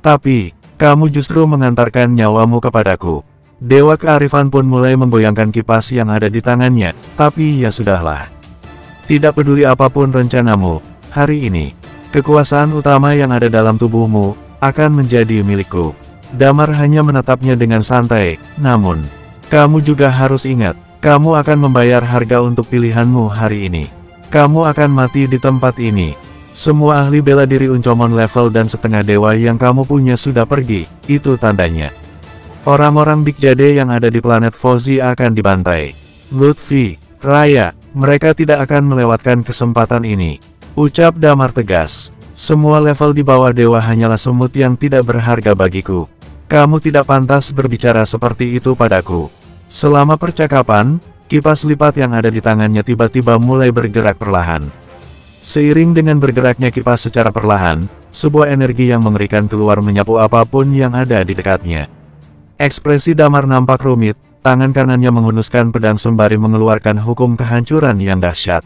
Tapi, kamu justru mengantarkan nyawamu kepadaku. Dewa Kearifan pun mulai menggoyangkan kipas yang ada di tangannya, tapi ya sudahlah. Tidak peduli apapun rencanamu, hari ini, kekuasaan utama yang ada dalam tubuhmu, akan menjadi milikku. Damar hanya menatapnya dengan santai, namun, kamu juga harus ingat, kamu akan membayar harga untuk pilihanmu hari ini. Kamu akan mati di tempat ini. Semua ahli bela diri Uncomon level dan setengah dewa yang kamu punya sudah pergi, itu tandanya. Orang-orang Big Jade yang ada di planet Fozi akan dibantai. Lutfi, Raya, Mereka tidak akan melewatkan kesempatan ini, ucap Damar tegas. Semua level di bawah dewa hanyalah semut yang tidak berharga bagiku. Kamu tidak pantas berbicara seperti itu padaku. Selama percakapan, kipas lipat yang ada di tangannya tiba-tiba mulai bergerak perlahan. Seiring dengan bergeraknya kipas secara perlahan, sebuah energi yang mengerikan keluar menyapu apapun yang ada di dekatnya. Ekspresi Damar nampak rumit, tangan kanannya menghunuskan pedang sembari mengeluarkan hukum kehancuran yang dahsyat.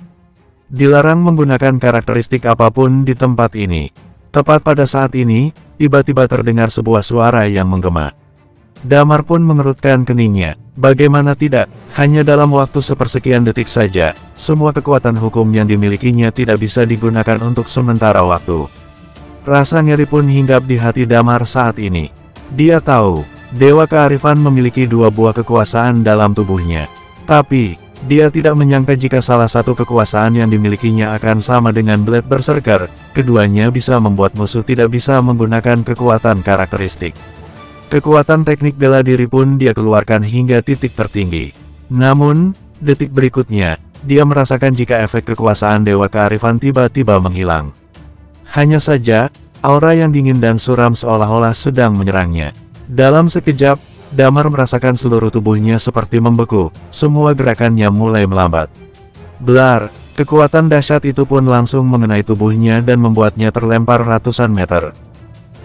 Dilarang menggunakan karakteristik apapun di tempat ini. Tepat pada saat ini, tiba-tiba terdengar sebuah suara yang menggema. Damar pun mengerutkan keningnya. Bagaimana tidak, hanya dalam waktu sepersekian detik saja, semua kekuatan hukum yang dimilikinya tidak bisa digunakan untuk sementara waktu. Rasa ngeri pun hinggap di hati Damar saat ini. Dia tahu, Dewa Kearifan memiliki dua buah kekuasaan dalam tubuhnya. Tapi dia tidak menyangka jika salah satu kekuasaan yang dimilikinya akan sama dengan Blade Berserker, keduanya bisa membuat musuh tidak bisa menggunakan kekuatan karakteristik. Kekuatan teknik bela diri pun dia keluarkan hingga titik tertinggi. Namun, detik berikutnya, dia merasakan jika efek kekuasaan Dewa Kearifan tiba-tiba menghilang. Hanya saja, aura yang dingin dan suram seolah-olah sedang menyerangnya. Dalam sekejap, Damar merasakan seluruh tubuhnya seperti membeku, semua gerakannya mulai melambat. Blar, kekuatan dahsyat itu pun langsung mengenai tubuhnya dan membuatnya terlempar ratusan meter.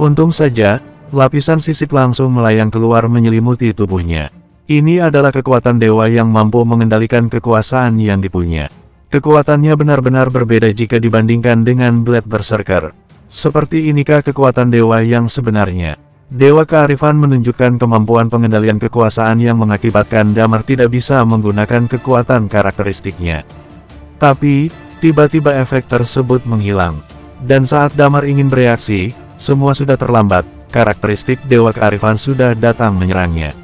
Untung saja, lapisan sisik langsung melayang keluar menyelimuti tubuhnya. Ini adalah kekuatan dewa yang mampu mengendalikan kekuasaan yang dipunya. Kekuatannya benar-benar berbeda jika dibandingkan dengan Blade Berserker. Seperti inikah kekuatan dewa yang sebenarnya? Dewa Kearifan menunjukkan kemampuan pengendalian kekuasaan yang mengakibatkan Damar tidak bisa menggunakan kekuatan karakteristiknya. Tapi, tiba-tiba efek tersebut menghilang. Dan saat Damar ingin bereaksi, semua sudah terlambat, karakteristik Dewa Kearifan sudah datang menyerangnya.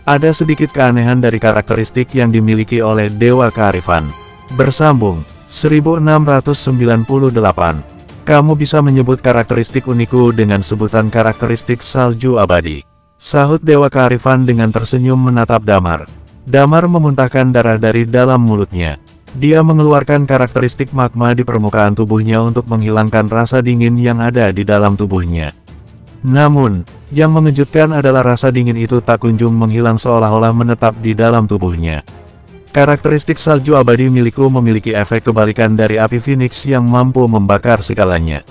Ada sedikit keanehan dari karakteristik yang dimiliki oleh Dewa Kearifan. Bersambung, 1698. Kamu bisa menyebut karakteristik unikku dengan sebutan karakteristik salju abadi. Sahut Dewa Kearifan dengan tersenyum menatap Damar. Damar memuntahkan darah dari dalam mulutnya. Dia mengeluarkan karakteristik magma di permukaan tubuhnya untuk menghilangkan rasa dingin yang ada di dalam tubuhnya. Namun, yang mengejutkan adalah rasa dingin itu tak kunjung menghilang seolah-olah menetap di dalam tubuhnya. Karakteristik salju abadi milikku memiliki efek kebalikan dari api Phoenix yang mampu membakar segalanya.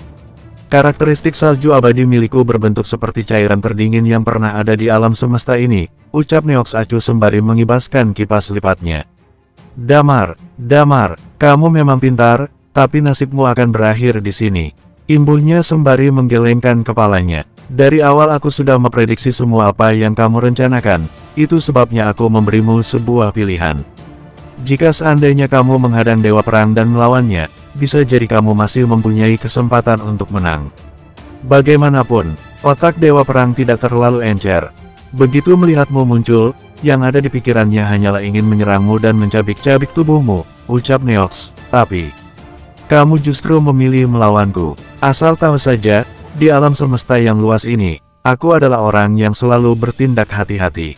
Karakteristik salju abadi milikku berbentuk seperti cairan terdingin yang pernah ada di alam semesta ini, ucap Neox acuh sembari mengibaskan kipas lipatnya. Damar, kamu memang pintar, tapi nasibmu akan berakhir di sini. Imbuhnya sembari menggelengkan kepalanya. Dari awal aku sudah memprediksi semua apa yang kamu rencanakan, itu sebabnya aku memberimu sebuah pilihan. Jika seandainya kamu menghadang Dewa Perang dan melawannya, bisa jadi kamu masih mempunyai kesempatan untuk menang. Bagaimanapun, otak Dewa Perang tidak terlalu encer. Begitu melihatmu muncul, yang ada di pikirannya hanyalah ingin menyerangmu dan mencabik-cabik tubuhmu, ucap Neox. Tapi, kamu justru memilih melawanku. Asal tahu saja, di alam semesta yang luas ini, aku adalah orang yang selalu bertindak hati-hati.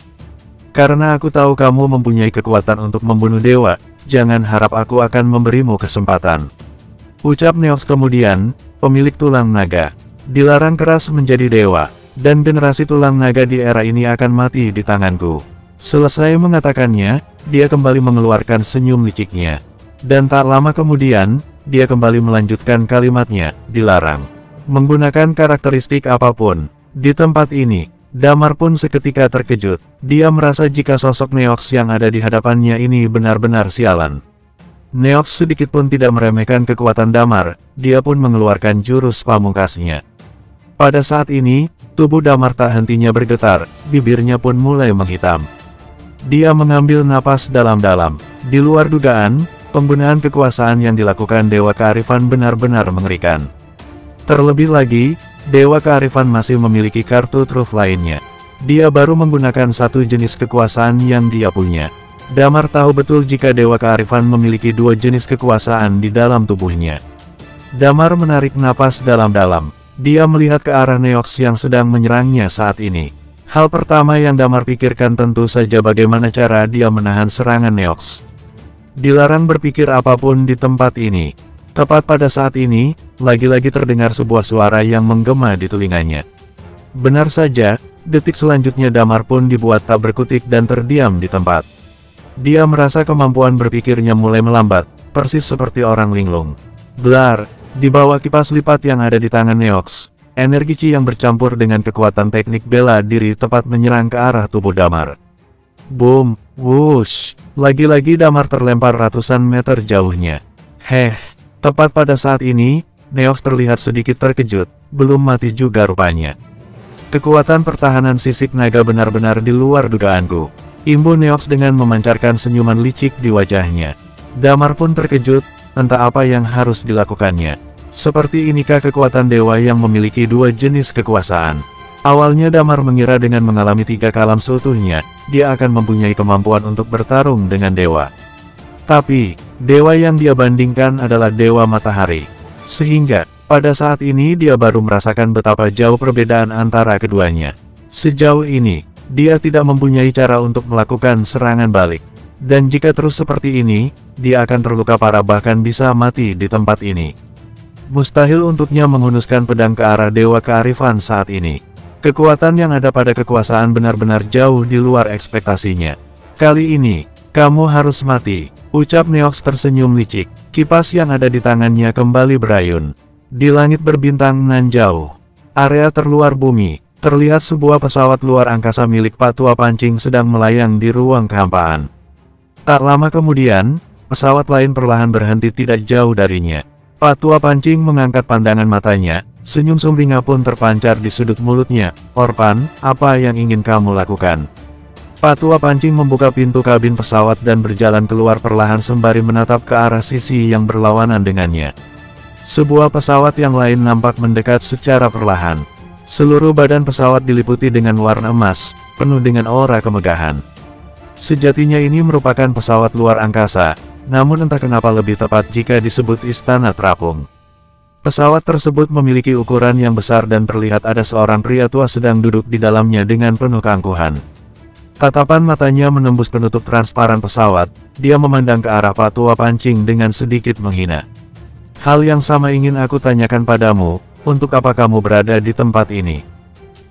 Karena aku tahu kamu mempunyai kekuatan untuk membunuh dewa, jangan harap aku akan memberimu kesempatan. Ucap Neox kemudian, pemilik tulang naga. Dilarang keras menjadi dewa, dan generasi tulang naga di era ini akan mati di tanganku. Selesai mengatakannya, dia kembali mengeluarkan senyum liciknya. Dan tak lama kemudian, dia kembali melanjutkan kalimatnya, dilarang menggunakan karakteristik apapun. Di tempat ini, Damar pun seketika terkejut. Dia merasa jika sosok Neox yang ada di hadapannya ini benar-benar sialan. Neox sedikit pun tidak meremehkan kekuatan Damar, dia pun mengeluarkan jurus pamungkasnya. Pada saat ini, tubuh Damar tak hentinya bergetar, bibirnya pun mulai menghitam. Dia mengambil napas dalam-dalam. Di luar dugaan, penggunaan kekuasaan yang dilakukan Dewa Kearifan benar-benar mengerikan. Terlebih lagi, Dewa Kearifan masih memiliki kartu truf lainnya. Dia baru menggunakan satu jenis kekuasaan yang dia punya. Damar tahu betul jika Dewa Kearifan memiliki dua jenis kekuasaan di dalam tubuhnya. Damar menarik napas dalam-dalam. Dia melihat ke arah Neox yang sedang menyerangnya saat ini. Hal pertama yang Damar pikirkan tentu saja bagaimana cara dia menahan serangan Neox. Dilarang berpikir apapun di tempat ini. Tepat pada saat ini, lagi-lagi terdengar sebuah suara yang menggema di telinganya. Benar saja, detik selanjutnya Damar pun dibuat tak berkutik dan terdiam di tempat. Dia merasa kemampuan berpikirnya mulai melambat, persis seperti orang linglung. Blar, di bawah kipas lipat yang ada di tangan Neox, energi Chi yang bercampur dengan kekuatan teknik bela diri tepat menyerang ke arah tubuh Damar. Boom, whoosh, lagi-lagi Damar terlempar ratusan meter jauhnya. Tepat pada saat ini, Neox terlihat sedikit terkejut, belum mati juga rupanya. Kekuatan pertahanan sisik naga benar-benar di luar dugaanku. Imbu Neox dengan memancarkan senyuman licik di wajahnya. Damar pun terkejut, entah apa yang harus dilakukannya. Seperti inikah kekuatan dewa yang memiliki dua jenis kekuasaan? Awalnya Damar mengira dengan mengalami 3 kalam seutuhnya, dia akan mempunyai kemampuan untuk bertarung dengan dewa. Tapi, dewa yang dia bandingkan adalah dewa matahari. Sehingga, pada saat ini dia baru merasakan betapa jauh perbedaan antara keduanya. Sejauh ini, dia tidak mempunyai cara untuk melakukan serangan balik. Dan jika terus seperti ini, dia akan terluka parah bahkan bisa mati di tempat ini. Mustahil untuknya menghunuskan pedang ke arah dewa kearifan saat ini. Kekuatan yang ada pada kekuasaan benar-benar jauh di luar ekspektasinya. Kali ini, kamu harus mati, ucap Neox tersenyum licik. Kipas yang ada di tangannya kembali berayun. Di langit berbintang nan jauh, area terluar bumi, terlihat sebuah pesawat luar angkasa milik Patua Pancing sedang melayang di ruang kehampaan. Tak lama kemudian, pesawat lain perlahan berhenti tidak jauh darinya. Patua Pancing mengangkat pandangan matanya. Senyum sumringah pun terpancar di sudut mulutnya. Orpan, apa yang ingin kamu lakukan? Patua Pancing membuka pintu kabin pesawat dan berjalan keluar perlahan sembari menatap ke arah sisi yang berlawanan dengannya. Sebuah pesawat yang lain nampak mendekat secara perlahan. Seluruh badan pesawat diliputi dengan warna emas, penuh dengan aura kemegahan. Sejatinya ini merupakan pesawat luar angkasa, namun entah kenapa lebih tepat jika disebut istana terapung. Pesawat tersebut memiliki ukuran yang besar dan terlihat ada seorang pria tua sedang duduk di dalamnya dengan penuh keangkuhan. Tatapan matanya menembus penutup transparan pesawat, dia memandang ke arah Patua Pancing dengan sedikit menghina. Hal yang sama ingin aku tanyakan padamu, untuk apa kamu berada di tempat ini?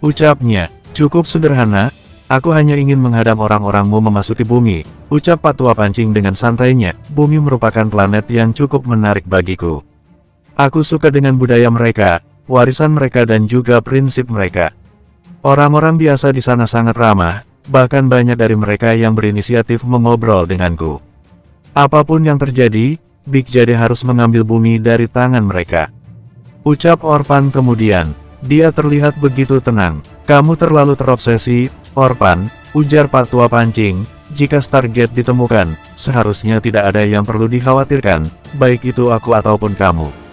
Ucapnya, cukup sederhana, aku hanya ingin menghadang orang-orangmu memasuki bumi, ucap Patua Pancing dengan santainya, bumi merupakan planet yang cukup menarik bagiku. Aku suka dengan budaya mereka, warisan mereka dan juga prinsip mereka. Orang-orang biasa di sana sangat ramah, bahkan banyak dari mereka yang berinisiatif mengobrol denganku. Apapun yang terjadi, Big Jade harus mengambil bumi dari tangan mereka. Ucap Orpan kemudian, dia terlihat begitu tenang. Kamu terlalu terobsesi, Orpan, ujar Patua Pancing, jika Stargate ditemukan, seharusnya tidak ada yang perlu dikhawatirkan, baik itu aku ataupun kamu.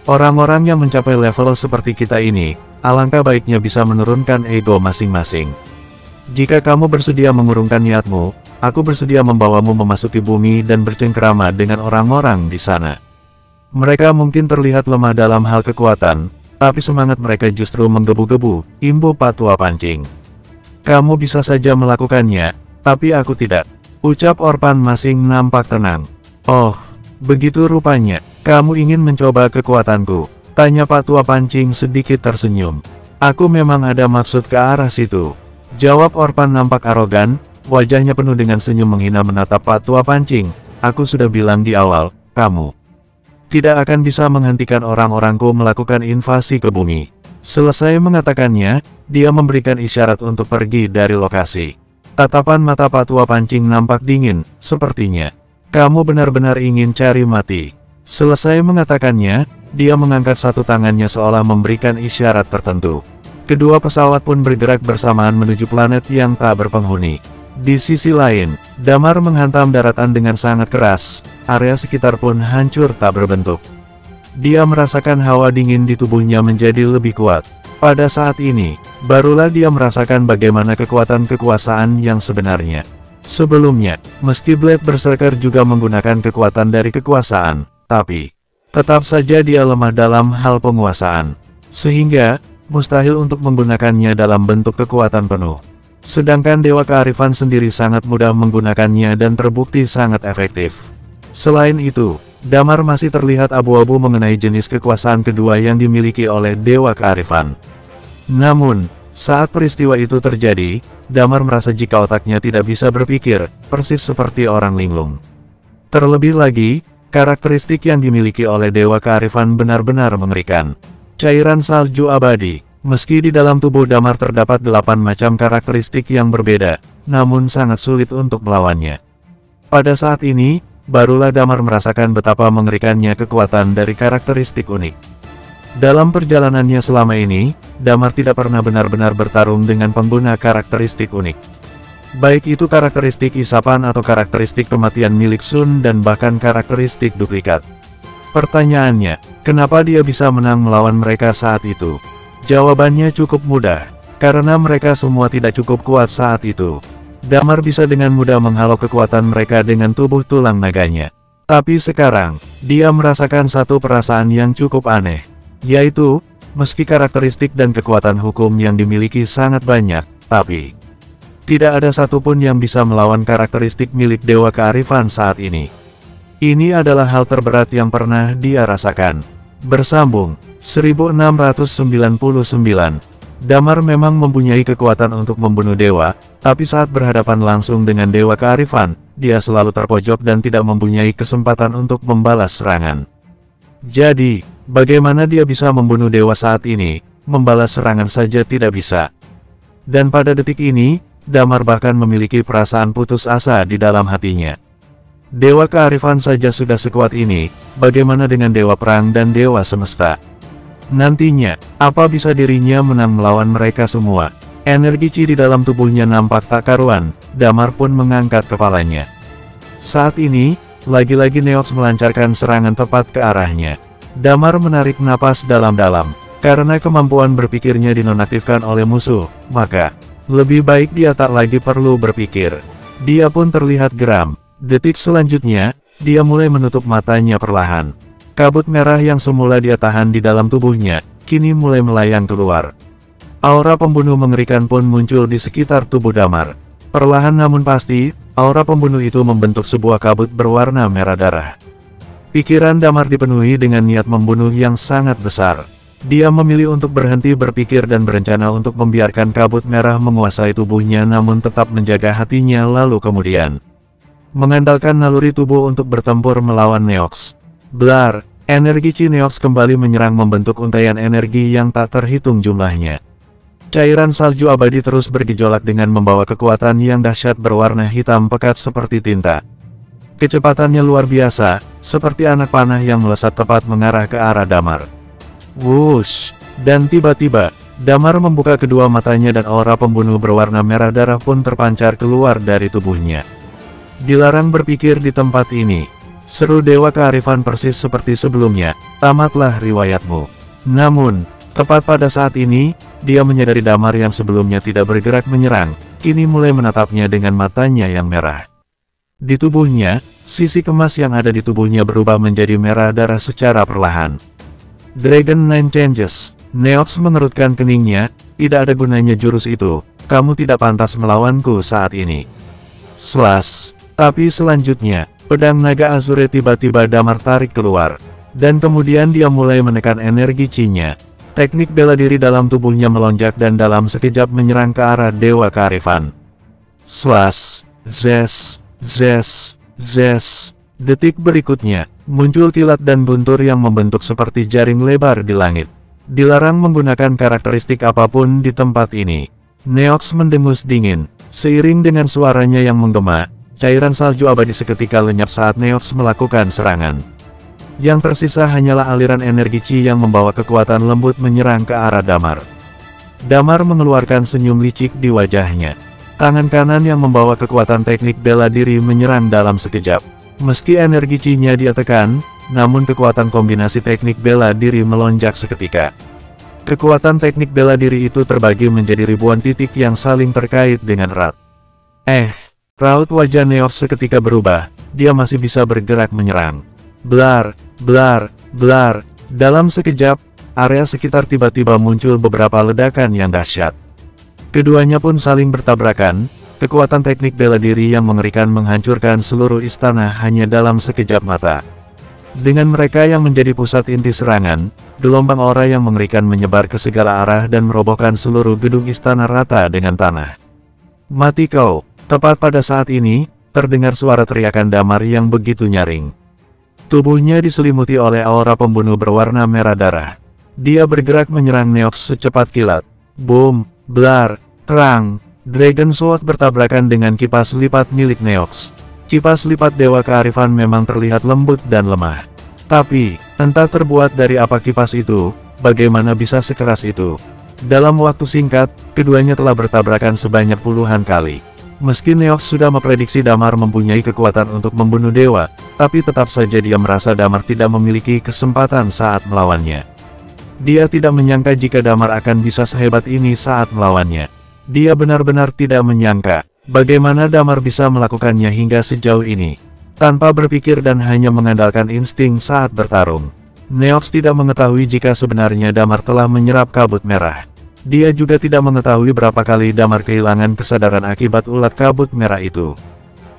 Orang-orang yang mencapai level seperti kita ini, alangkah baiknya bisa menurunkan ego masing-masing. Jika kamu bersedia mengurungkan niatmu, aku bersedia membawamu memasuki bumi dan bercengkrama dengan orang-orang di sana. Mereka mungkin terlihat lemah dalam hal kekuatan, tapi semangat mereka justru menggebu-gebu, imbu Patua Pancing. Kamu bisa saja melakukannya, tapi aku tidak. Ucap Orpan masing nampak tenang. Oh, begitu rupanya. Kamu ingin mencoba kekuatanku? Tanya Patua Pancing sedikit tersenyum. Aku memang ada maksud ke arah situ. Jawab Orpan nampak arogan, wajahnya penuh dengan senyum menghina menatap Patua Pancing. Aku sudah bilang di awal, kamu tidak akan bisa menghentikan orang-orangku melakukan invasi ke bumi. Selesai mengatakannya, dia memberikan isyarat untuk pergi dari lokasi. Tatapan mata Patua Pancing nampak dingin, sepertinya kamu benar-benar ingin cari mati. Selesai mengatakannya, dia mengangkat satu tangannya seolah memberikan isyarat tertentu. Kedua pesawat pun bergerak bersamaan menuju planet yang tak berpenghuni. Di sisi lain, Damar menghantam daratan dengan sangat keras, area sekitar pun hancur tak berbentuk. Dia merasakan hawa dingin di tubuhnya menjadi lebih kuat. Pada saat ini, barulah dia merasakan bagaimana kekuatan kekuasaan yang sebenarnya. Sebelumnya, meski Blade Berserker juga menggunakan kekuatan dari kekuasaan, tapi tetap saja dia lemah dalam hal penguasaan. Sehingga, mustahil untuk menggunakannya dalam bentuk kekuatan penuh. Sedangkan Dewa Kearifan sendiri sangat mudah menggunakannya dan terbukti sangat efektif. Selain itu, Damar masih terlihat abu-abu mengenai jenis kekuasaan kedua yang dimiliki oleh Dewa Kearifan. Namun, saat peristiwa itu terjadi, Damar merasa jika otaknya tidak bisa berpikir, persis seperti orang linglung. Terlebih lagi, karakteristik yang dimiliki oleh Dewa Kearifan benar-benar mengerikan. Cairan salju abadi. Meski di dalam tubuh Damar terdapat 8 macam karakteristik yang berbeda, namun sangat sulit untuk melawannya. Pada saat ini, barulah Damar merasakan betapa mengerikannya kekuatan dari karakteristik unik. Dalam perjalanannya selama ini, Damar tidak pernah benar-benar bertarung dengan pengguna karakteristik unik. Baik itu karakteristik isapan atau karakteristik kematian milik Sun dan bahkan karakteristik duplikat. Pertanyaannya, kenapa dia bisa menang melawan mereka saat itu? Jawabannya cukup mudah, karena mereka semua tidak cukup kuat saat itu. Damar bisa dengan mudah menghalau kekuatan mereka dengan tubuh tulang naganya. Tapi sekarang, dia merasakan satu perasaan yang cukup aneh, yaitu, meski karakteristik dan kekuatan hukum yang dimiliki sangat banyak, tapi tidak ada satupun yang bisa melawan karakteristik milik Dewa Kearifan saat ini. Ini adalah hal terberat yang pernah dia rasakan. Bersambung 1699. Damar memang mempunyai kekuatan untuk membunuh dewa, tapi saat berhadapan langsung dengan Dewa Kearifan, dia selalu terpojok dan tidak mempunyai kesempatan untuk membalas serangan. Jadi, bagaimana dia bisa membunuh dewa saat ini? Membalas serangan saja tidak bisa. Dan pada detik ini, Damar bahkan memiliki perasaan putus asa di dalam hatinya. Dewa Kearifan saja sudah sekuat ini, bagaimana dengan Dewa Perang dan Dewa Semesta? Nantinya, apa bisa dirinya menang melawan mereka semua? Energi Chi di dalam tubuhnya nampak tak karuan, Damar pun mengangkat kepalanya. Saat ini, lagi-lagi Neox melancarkan serangan tepat ke arahnya. Damar menarik napas dalam-dalam, karena kemampuan berpikirnya dinonaktifkan oleh musuh, maka lebih baik dia tak lagi perlu berpikir. Dia pun terlihat geram. Detik selanjutnya, dia mulai menutup matanya perlahan. Kabut merah yang semula dia tahan di dalam tubuhnya, kini mulai melayang keluar. Aura pembunuh mengerikan pun muncul di sekitar tubuh Damar. Perlahan namun pasti, aura pembunuh itu membentuk sebuah kabut berwarna merah darah. Pikiran Damar dipenuhi dengan niat membunuh yang sangat besar. Dia memilih untuk berhenti berpikir dan berencana untuk membiarkan kabut merah menguasai tubuhnya namun tetap menjaga hatinya lalu kemudian mengandalkan naluri tubuh untuk bertempur melawan Neox. Blar, energi Chi Neox kembali menyerang membentuk untaian energi yang tak terhitung jumlahnya. Cairan salju abadi terus bergejolak dengan membawa kekuatan yang dahsyat berwarna hitam pekat seperti tinta. Kecepatannya luar biasa, seperti anak panah yang melesat tepat mengarah ke arah Damar. Wush! Dan tiba-tiba, Damar membuka kedua matanya dan aura pembunuh berwarna merah darah pun terpancar keluar dari tubuhnya. Dilarang berpikir di tempat ini. Seru Dewa Kearifan persis seperti sebelumnya, tamatlah riwayatmu. Namun, tepat pada saat ini, dia menyadari Damar yang sebelumnya tidak bergerak menyerang, kini mulai menatapnya dengan matanya yang merah. Di tubuhnya, sisi kemas yang ada di tubuhnya berubah menjadi merah darah secara perlahan. Dragon Nine Changes. Neox mengerutkan keningnya, tidak ada gunanya jurus itu, kamu tidak pantas melawanku saat ini. Slash. Tapi selanjutnya, pedang naga Azure tiba-tiba Damar tarik keluar. Dan kemudian dia mulai menekan energi Chi-nya. Teknik bela diri dalam tubuhnya melonjak dan dalam sekejap menyerang ke arah Dewa Kearifan. Slash. Zes. Zes. Zes. Detik berikutnya, muncul kilat dan guntur yang membentuk seperti jaring lebar di langit. Dilarang menggunakan karakteristik apapun di tempat ini. Neox mendengus dingin. Seiring dengan suaranya yang menggema, cairan salju abadi seketika lenyap saat Neox melakukan serangan. Yang tersisa hanyalah aliran energi Chi yang membawa kekuatan lembut menyerang ke arah Damar. Damar mengeluarkan senyum licik di wajahnya. Tangan kanan yang membawa kekuatan teknik bela diri menyerang dalam sekejap. Meski energi Chi-nya dia tekan, namun kekuatan kombinasi teknik bela diri melonjak seketika. Kekuatan teknik bela diri itu terbagi menjadi ribuan titik yang saling terkait dengan erat. Raut wajah Neox seketika berubah, dia masih bisa bergerak menyerang. Blar, blar, blar. Dalam sekejap, area sekitar tiba-tiba muncul beberapa ledakan yang dahsyat. Keduanya pun saling bertabrakan, kekuatan teknik bela diri yang mengerikan menghancurkan seluruh istana hanya dalam sekejap mata. Dengan mereka yang menjadi pusat inti serangan, gelombang aura yang mengerikan menyebar ke segala arah dan merobohkan seluruh gedung istana rata dengan tanah. Mati kau! Tepat pada saat ini, terdengar suara teriakan Damar yang begitu nyaring. Tubuhnya diselimuti oleh aura pembunuh berwarna merah darah. Dia bergerak menyerang Neox secepat kilat. Boom, blar, terang. Dragon Sword bertabrakan dengan kipas lipat milik Neox. Kipas lipat Dewa Kearifan memang terlihat lembut dan lemah. Tapi, entah terbuat dari apa kipas itu, bagaimana bisa sekeras itu. Dalam waktu singkat, keduanya telah bertabrakan sebanyak puluhan kali. Meski Neox sudah memprediksi Damar mempunyai kekuatan untuk membunuh dewa, tapi tetap saja dia merasa Damar tidak memiliki kesempatan saat melawannya. Dia tidak menyangka jika Damar akan bisa sehebat ini saat melawannya. Dia benar-benar tidak menyangka, bagaimana Damar bisa melakukannya hingga sejauh ini. Tanpa berpikir dan hanya mengandalkan insting saat bertarung. Neox tidak mengetahui jika sebenarnya Damar telah menyerap kabut merah. Dia juga tidak mengetahui berapa kali Damar kehilangan kesadaran akibat ulat kabut merah itu.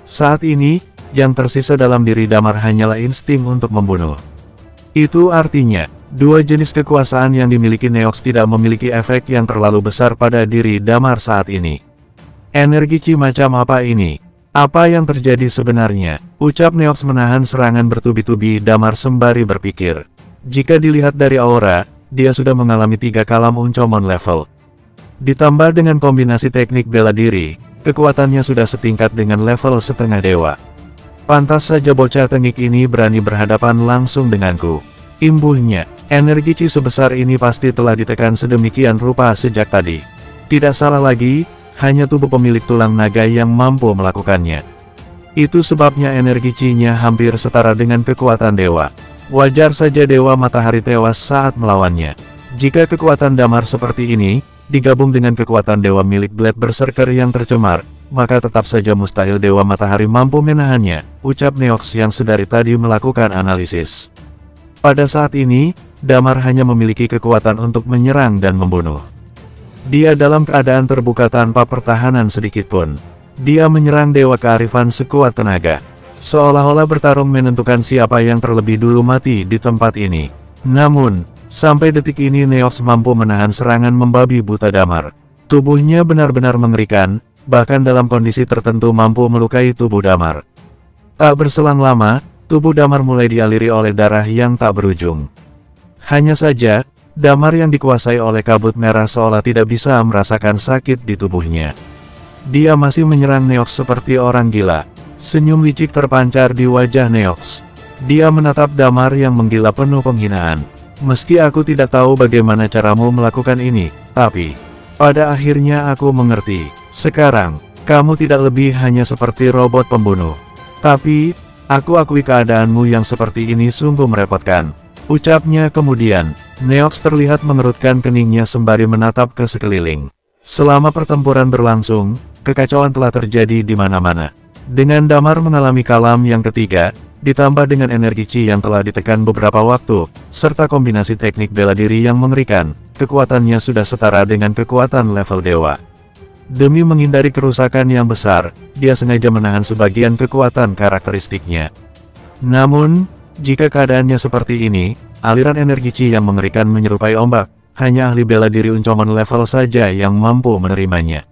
Saat ini, yang tersisa dalam diri Damar hanyalah insting untuk membunuh. Itu artinya, dua jenis kekuasaan yang dimiliki Neox tidak memiliki efek yang terlalu besar pada diri Damar saat ini. Energi Chi macam apa ini? Apa yang terjadi sebenarnya? Ucap Neox menahan serangan bertubi-tubi Damar sembari berpikir. Jika dilihat dari aura, dia sudah mengalami 3 kalam Uncomon level. Ditambah dengan kombinasi teknik bela diri, kekuatannya sudah setingkat dengan level setengah dewa. Pantas saja bocah tengik ini berani berhadapan langsung denganku. Imbuhnya, energi Chi sebesar ini pasti telah ditekan sedemikian rupa sejak tadi. Tidak salah lagi, hanya tubuh pemilik tulang naga yang mampu melakukannya. Itu sebabnya energi Chi-nya hampir setara dengan kekuatan dewa. Wajar saja Dewa Matahari tewas saat melawannya. Jika kekuatan Damar seperti ini, digabung dengan kekuatan dewa milik Blade Berserker yang tercemar, maka tetap saja mustahil Dewa Matahari mampu menahannya, ucap Neox yang sedari tadi melakukan analisis. Pada saat ini, Damar hanya memiliki kekuatan untuk menyerang dan membunuh. Dia dalam keadaan terbuka tanpa pertahanan sedikitpun. Dia menyerang Dewa Kearifan sekuat tenaga. Seolah-olah bertarung menentukan siapa yang terlebih dulu mati di tempat ini. Namun, sampai detik ini Neox mampu menahan serangan membabi buta Damar. Tubuhnya benar-benar mengerikan, bahkan dalam kondisi tertentu mampu melukai tubuh Damar. Tak berselang lama, tubuh Damar mulai dialiri oleh darah yang tak berujung. Hanya saja, Damar yang dikuasai oleh kabut merah seolah tidak bisa merasakan sakit di tubuhnya. Dia masih menyerang Neox seperti orang gila. Senyum licik terpancar di wajah Neox. Dia menatap Damar yang menggila penuh penghinaan. Meski aku tidak tahu bagaimana caramu melakukan ini, tapi pada akhirnya aku mengerti. Sekarang, kamu tidak lebih hanya seperti robot pembunuh. Tapi, aku akui keadaanmu yang seperti ini sungguh merepotkan. Ucapnya kemudian, Neox terlihat mengerutkan keningnya sembari menatap ke sekeliling. Selama pertempuran berlangsung, kekacauan telah terjadi di mana-mana. Dengan Damar mengalami kalam yang ketiga, ditambah dengan energi Chi yang telah ditekan beberapa waktu, serta kombinasi teknik bela diri yang mengerikan, kekuatannya sudah setara dengan kekuatan level dewa. Demi menghindari kerusakan yang besar, dia sengaja menahan sebagian kekuatan karakteristiknya. Namun, jika keadaannya seperti ini, aliran energi Chi yang mengerikan menyerupai ombak, hanya ahli bela diri Uncomon level saja yang mampu menerimanya.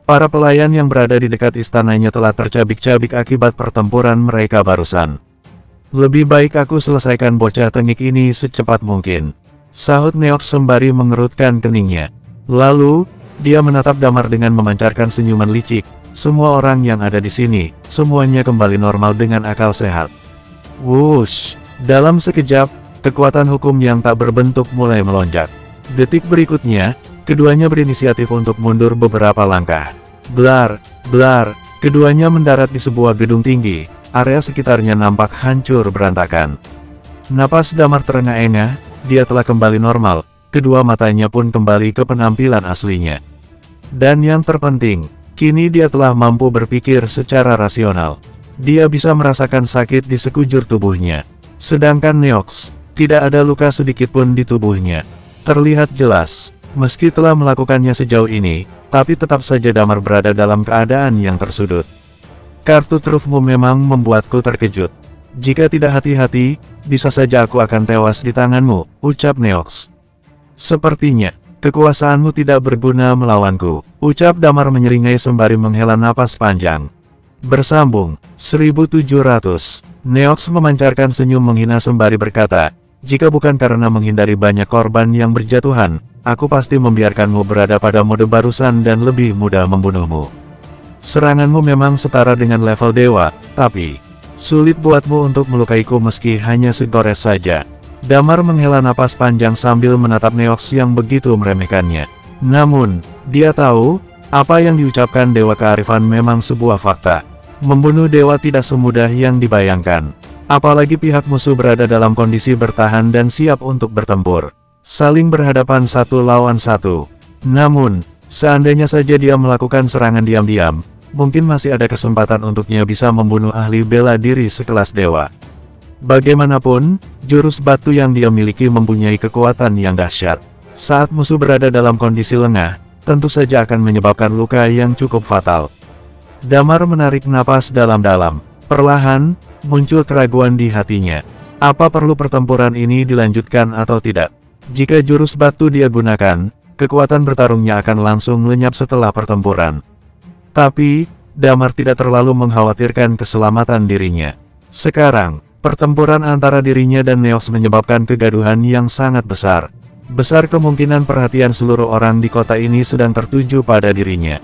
Para pelayan yang berada di dekat istananya telah tercabik-cabik akibat pertempuran mereka barusan. Lebih baik aku selesaikan bocah tengik ini secepat mungkin, sahut Neox sembari mengerutkan keningnya. Lalu, dia menatap Damar dengan memancarkan senyuman licik. Semua orang yang ada di sini, semuanya kembali normal dengan akal sehat. Wush! Dalam sekejap, kekuatan hukum yang tak berbentuk mulai melonjak. Detik berikutnya, keduanya berinisiatif untuk mundur beberapa langkah. Blar, blar, keduanya mendarat di sebuah gedung tinggi, area sekitarnya nampak hancur berantakan. Napas Damar terengah-engah, dia telah kembali normal, kedua matanya pun kembali ke penampilan aslinya. Dan yang terpenting, kini dia telah mampu berpikir secara rasional. Dia bisa merasakan sakit di sekujur tubuhnya. Sedangkan Neox, tidak ada luka sedikitpun di tubuhnya. Terlihat jelas, Meski telah melakukannya sejauh ini, tapi tetap saja Damar berada dalam keadaan yang tersudut. Kartu trufmu memang membuatku terkejut. Jika tidak hati-hati, bisa saja aku akan tewas di tanganmu, ucap Neox. Sepertinya, kekuasaanmu tidak berguna melawanku, ucap Damar menyeringai sembari menghela napas panjang. Bersambung, 1700. Neox memancarkan senyum menghina sembari berkata, jika bukan karena menghindari banyak korban yang berjatuhan, aku pasti membiarkanmu berada pada mode barusan dan lebih mudah membunuhmu. Seranganmu memang setara dengan level dewa, tapi sulit buatmu untuk melukaiku meski hanya segores saja. Damar menghela napas panjang sambil menatap Neox yang begitu meremehkannya. Namun, dia tahu, apa yang diucapkan Dewa Kearifan memang sebuah fakta. Membunuh dewa tidak semudah yang dibayangkan. Apalagi pihak musuh berada dalam kondisi bertahan dan siap untuk bertempur. Saling berhadapan satu lawan satu. Namun, seandainya saja dia melakukan serangan diam-diam, mungkin masih ada kesempatan untuknya bisa membunuh ahli bela diri sekelas dewa. Bagaimanapun, jurus batu yang dia miliki mempunyai kekuatan yang dahsyat. Saat musuh berada dalam kondisi lengah, tentu saja akan menyebabkan luka yang cukup fatal. Damar menarik napas dalam-dalam. Perlahan, muncul keraguan di hatinya. Apa perlu pertempuran ini dilanjutkan atau tidak? Jika jurus batu dia gunakan, kekuatan bertarungnya akan langsung lenyap setelah pertempuran. Tapi, Damar tidak terlalu mengkhawatirkan keselamatan dirinya. Sekarang, pertempuran antara dirinya dan Neox menyebabkan kegaduhan yang sangat besar. Besar kemungkinan perhatian seluruh orang di kota ini sedang tertuju pada dirinya.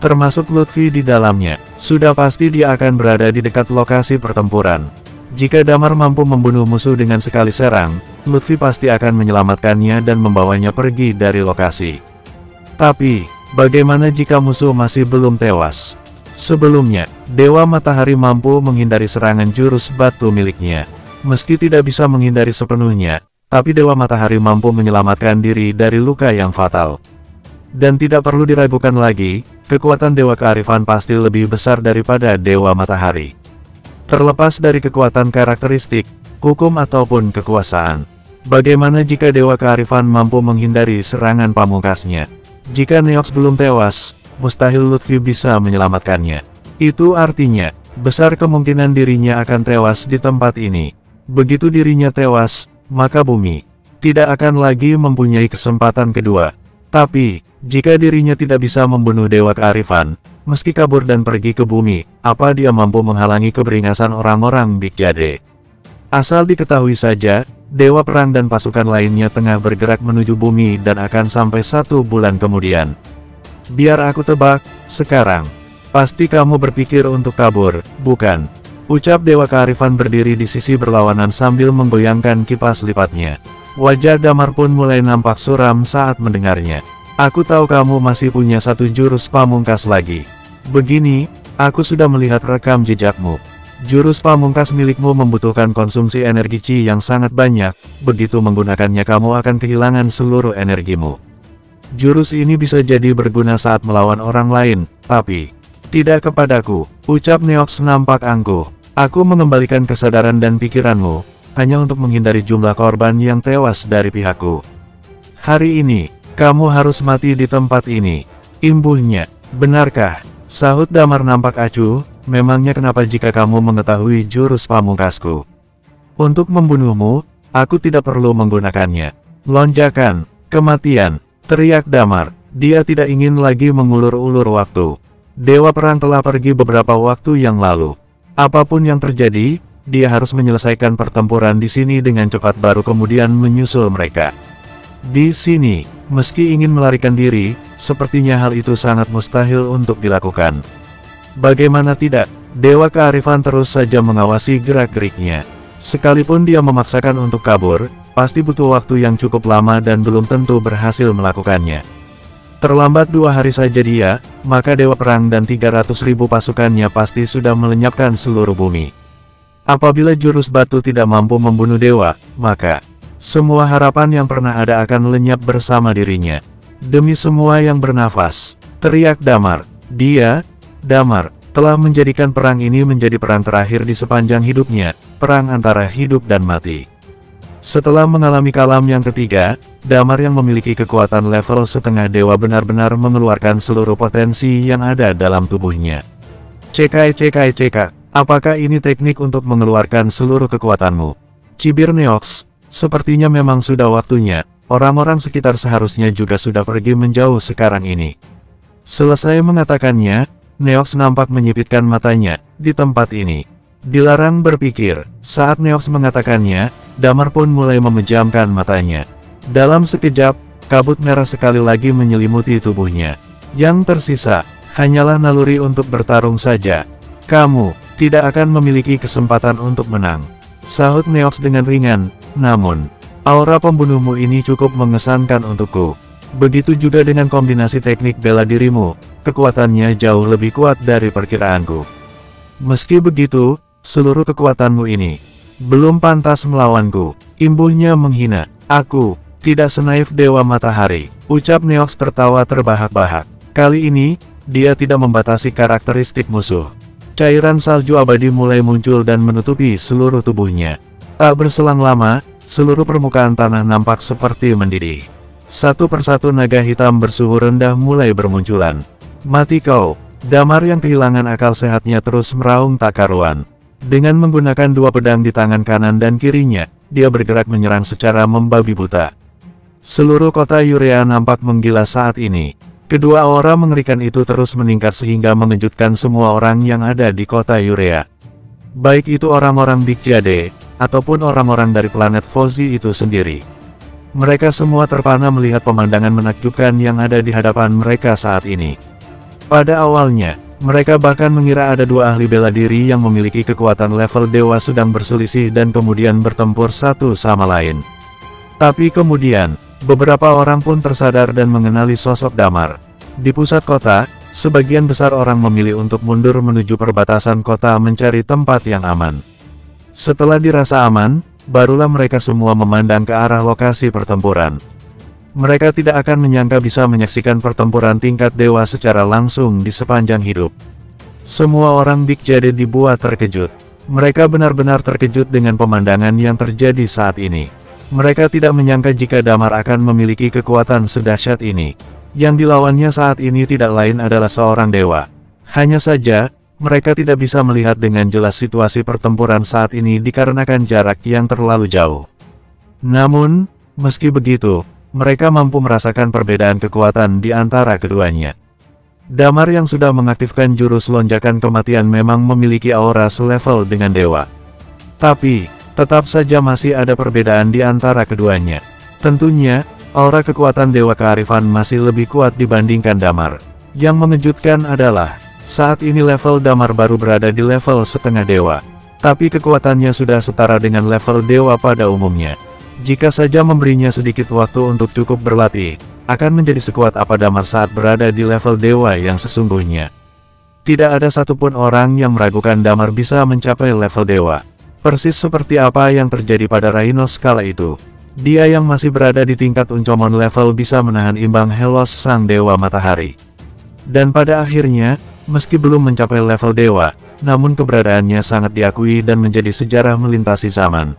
Termasuk Lutfi di dalamnya. Sudah pasti dia akan berada di dekat lokasi pertempuran. Jika Damar mampu membunuh musuh dengan sekali serang, Lutfi pasti akan menyelamatkannya dan membawanya pergi dari lokasi. Tapi, bagaimana jika musuh masih belum tewas? Sebelumnya, Dewa Matahari mampu menghindari serangan jurus batu miliknya. Meski tidak bisa menghindari sepenuhnya, tapi Dewa Matahari mampu menyelamatkan diri dari luka yang fatal. Dan tidak perlu diragukan lagi, kekuatan Dewa Kearifan pasti lebih besar daripada Dewa Matahari. Terlepas dari kekuatan karakteristik, hukum ataupun kekuasaan. Bagaimana jika Dewa Kearifan mampu menghindari serangan pamungkasnya? Jika Neox belum tewas, mustahil Lutfi bisa menyelamatkannya. Itu artinya, besar kemungkinan dirinya akan tewas di tempat ini. Begitu dirinya tewas, maka bumi tidak akan lagi mempunyai kesempatan kedua. Tapi, jika dirinya tidak bisa membunuh Dewa Kearifan, meski kabur dan pergi ke bumi, apa dia mampu menghalangi keberingasan orang-orang Big Jade? Asal diketahui saja, Dewa Perang dan pasukan lainnya tengah bergerak menuju bumi dan akan sampai 1 bulan kemudian. Biar aku tebak, sekarang. Pasti kamu berpikir untuk kabur, bukan? Ucap Dewa Kearifan berdiri di sisi berlawanan sambil menggoyangkan kipas lipatnya. Wajah Damar pun mulai nampak suram saat mendengarnya. Aku tahu kamu masih punya 1 jurus pamungkas lagi. Begini, aku sudah melihat rekam jejakmu. Jurus pamungkas milikmu membutuhkan konsumsi energi Qi yang sangat banyak, begitu menggunakannya kamu akan kehilangan seluruh energimu. Jurus ini bisa jadi berguna saat melawan orang lain, tapi tidak kepadaku, ucap Neox nampak angkuh. Aku mengembalikan kesadaran dan pikiranmu, hanya untuk menghindari jumlah korban yang tewas dari pihakku. Hari ini, kamu harus mati di tempat ini. Imbuhnya, benarkah? Sahut Damar nampak acuh, memangnya kenapa jika kamu mengetahui jurus pamungkasku? Untuk membunuhmu, aku tidak perlu menggunakannya. Lonjakan, kematian, teriak Damar. Dia tidak ingin lagi mengulur-ulur waktu. Dewa Perang telah pergi beberapa waktu yang lalu. Apapun yang terjadi, dia harus menyelesaikan pertempuran di sini dengan cepat baru kemudian menyusul mereka. Di sini, meski ingin melarikan diri, sepertinya hal itu sangat mustahil untuk dilakukan. Bagaimana tidak, Dewa Kearifan terus saja mengawasi gerak-geriknya. Sekalipun dia memaksakan untuk kabur, pasti butuh waktu yang cukup lama dan belum tentu berhasil melakukannya. Terlambat 2 hari saja dia, maka Dewa Perang dan 300.000 pasukannya pasti sudah melenyapkan seluruh bumi. Apabila jurus batu tidak mampu membunuh dewa, maka semua harapan yang pernah ada akan lenyap bersama dirinya. Demi semua yang bernafas, teriak Damar. Dia, Damar, telah menjadikan perang ini menjadi perang terakhir di sepanjang hidupnya, perang antara hidup dan mati. Setelah mengalami kalam yang ketiga, Damar yang memiliki kekuatan level setengah dewa benar-benar mengeluarkan seluruh potensi yang ada dalam tubuhnya. Cekai, apakah ini teknik untuk mengeluarkan seluruh kekuatanmu? Cibir Neox, sepertinya memang sudah waktunya, orang-orang sekitar seharusnya juga sudah pergi menjauh sekarang ini. Selesai mengatakannya, Neox nampak menyipitkan matanya di tempat ini. Dilarang berpikir, saat Neox mengatakannya, Damar pun mulai memejamkan matanya. Dalam sekejap, kabut merah sekali lagi menyelimuti tubuhnya. Yang tersisa, hanyalah naluri untuk bertarung saja. Kamu tidak akan memiliki kesempatan untuk menang, sahut Neox dengan ringan. Namun, aura pembunuhmu ini cukup mengesankan untukku. Begitu juga dengan kombinasi teknik bela dirimu, kekuatannya jauh lebih kuat dari perkiraanku. Meski begitu, seluruh kekuatanmu ini belum pantas melawanku, imbuhnya menghina. Aku tidak senaif Dewa Matahari, ucap Neox tertawa terbahak-bahak. Kali ini, dia tidak membatasi karakteristik musuh. Cairan salju abadi mulai muncul dan menutupi seluruh tubuhnya. Tak berselang lama, seluruh permukaan tanah nampak seperti mendidih. Satu persatu naga hitam bersuhu rendah mulai bermunculan. Mati kau! Damar yang kehilangan akal sehatnya terus meraung tak karuan. Dengan menggunakan dua pedang di tangan kanan dan kirinya, dia bergerak menyerang secara membabi buta. Seluruh kota Yurea nampak menggila saat ini. Kedua aura mengerikan itu terus meningkat sehingga mengejutkan semua orang yang ada di kota Yurea. Baik itu orang-orang Big Jade, ataupun orang-orang dari planet Fozi itu sendiri. Mereka semua terpana melihat pemandangan menakjubkan yang ada di hadapan mereka saat ini. Pada awalnya, mereka bahkan mengira ada dua ahli bela diri yang memiliki kekuatan level dewa sedang berselisih dan kemudian bertempur satu sama lain. Tapi kemudian, beberapa orang pun tersadar dan mengenali sosok Damar. Di pusat kota, sebagian besar orang memilih untuk mundur menuju perbatasan kota mencari tempat yang aman. Setelah dirasa aman, barulah mereka semua memandang ke arah lokasi pertempuran. Mereka tidak akan menyangka bisa menyaksikan pertempuran tingkat dewa secara langsung di sepanjang hidup. Semua orang Big Jade dibuat terkejut. Mereka benar-benar terkejut dengan pemandangan yang terjadi saat ini. Mereka tidak menyangka jika Damar akan memiliki kekuatan sedahsyat ini. Yang dilawannya saat ini tidak lain adalah seorang dewa. Hanya saja, mereka tidak bisa melihat dengan jelas situasi pertempuran saat ini dikarenakan jarak yang terlalu jauh. Namun, meski begitu, mereka mampu merasakan perbedaan kekuatan di antara keduanya. Damar yang sudah mengaktifkan jurus lonjakan kematian memang memiliki aura selevel dengan dewa. Tapi, tetap saja masih ada perbedaan di antara keduanya. Tentunya, aura kekuatan dewa kearifan masih lebih kuat dibandingkan Damar. Yang mengejutkan adalah, saat ini level Damar baru berada di level setengah dewa. Tapi kekuatannya sudah setara dengan level dewa pada umumnya. Jika saja memberinya sedikit waktu untuk cukup berlatih, akan menjadi sekuat apa Damar saat berada di level dewa yang sesungguhnya. Tidak ada satupun orang yang meragukan Damar bisa mencapai level dewa. Persis seperti apa yang terjadi pada Rainos kala itu. Dia yang masih berada di tingkat Uncomon level bisa menahan imbang Helos sang dewa matahari. Dan pada akhirnya, meski belum mencapai level dewa, namun keberadaannya sangat diakui dan menjadi sejarah melintasi zaman.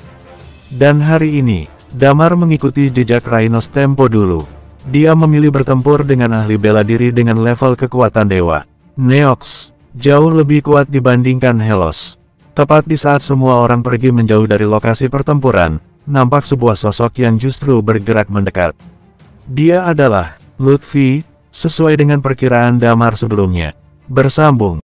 Dan hari ini, Damar mengikuti jejak Rainos tempo dulu. Dia memilih bertempur dengan ahli bela diri dengan level kekuatan dewa. Neox, jauh lebih kuat dibandingkan Helos. Tepat di saat semua orang pergi menjauh dari lokasi pertempuran, nampak sebuah sosok yang justru bergerak mendekat. Dia adalah Lutfi, sesuai dengan perkiraan Damar sebelumnya. Bersambung.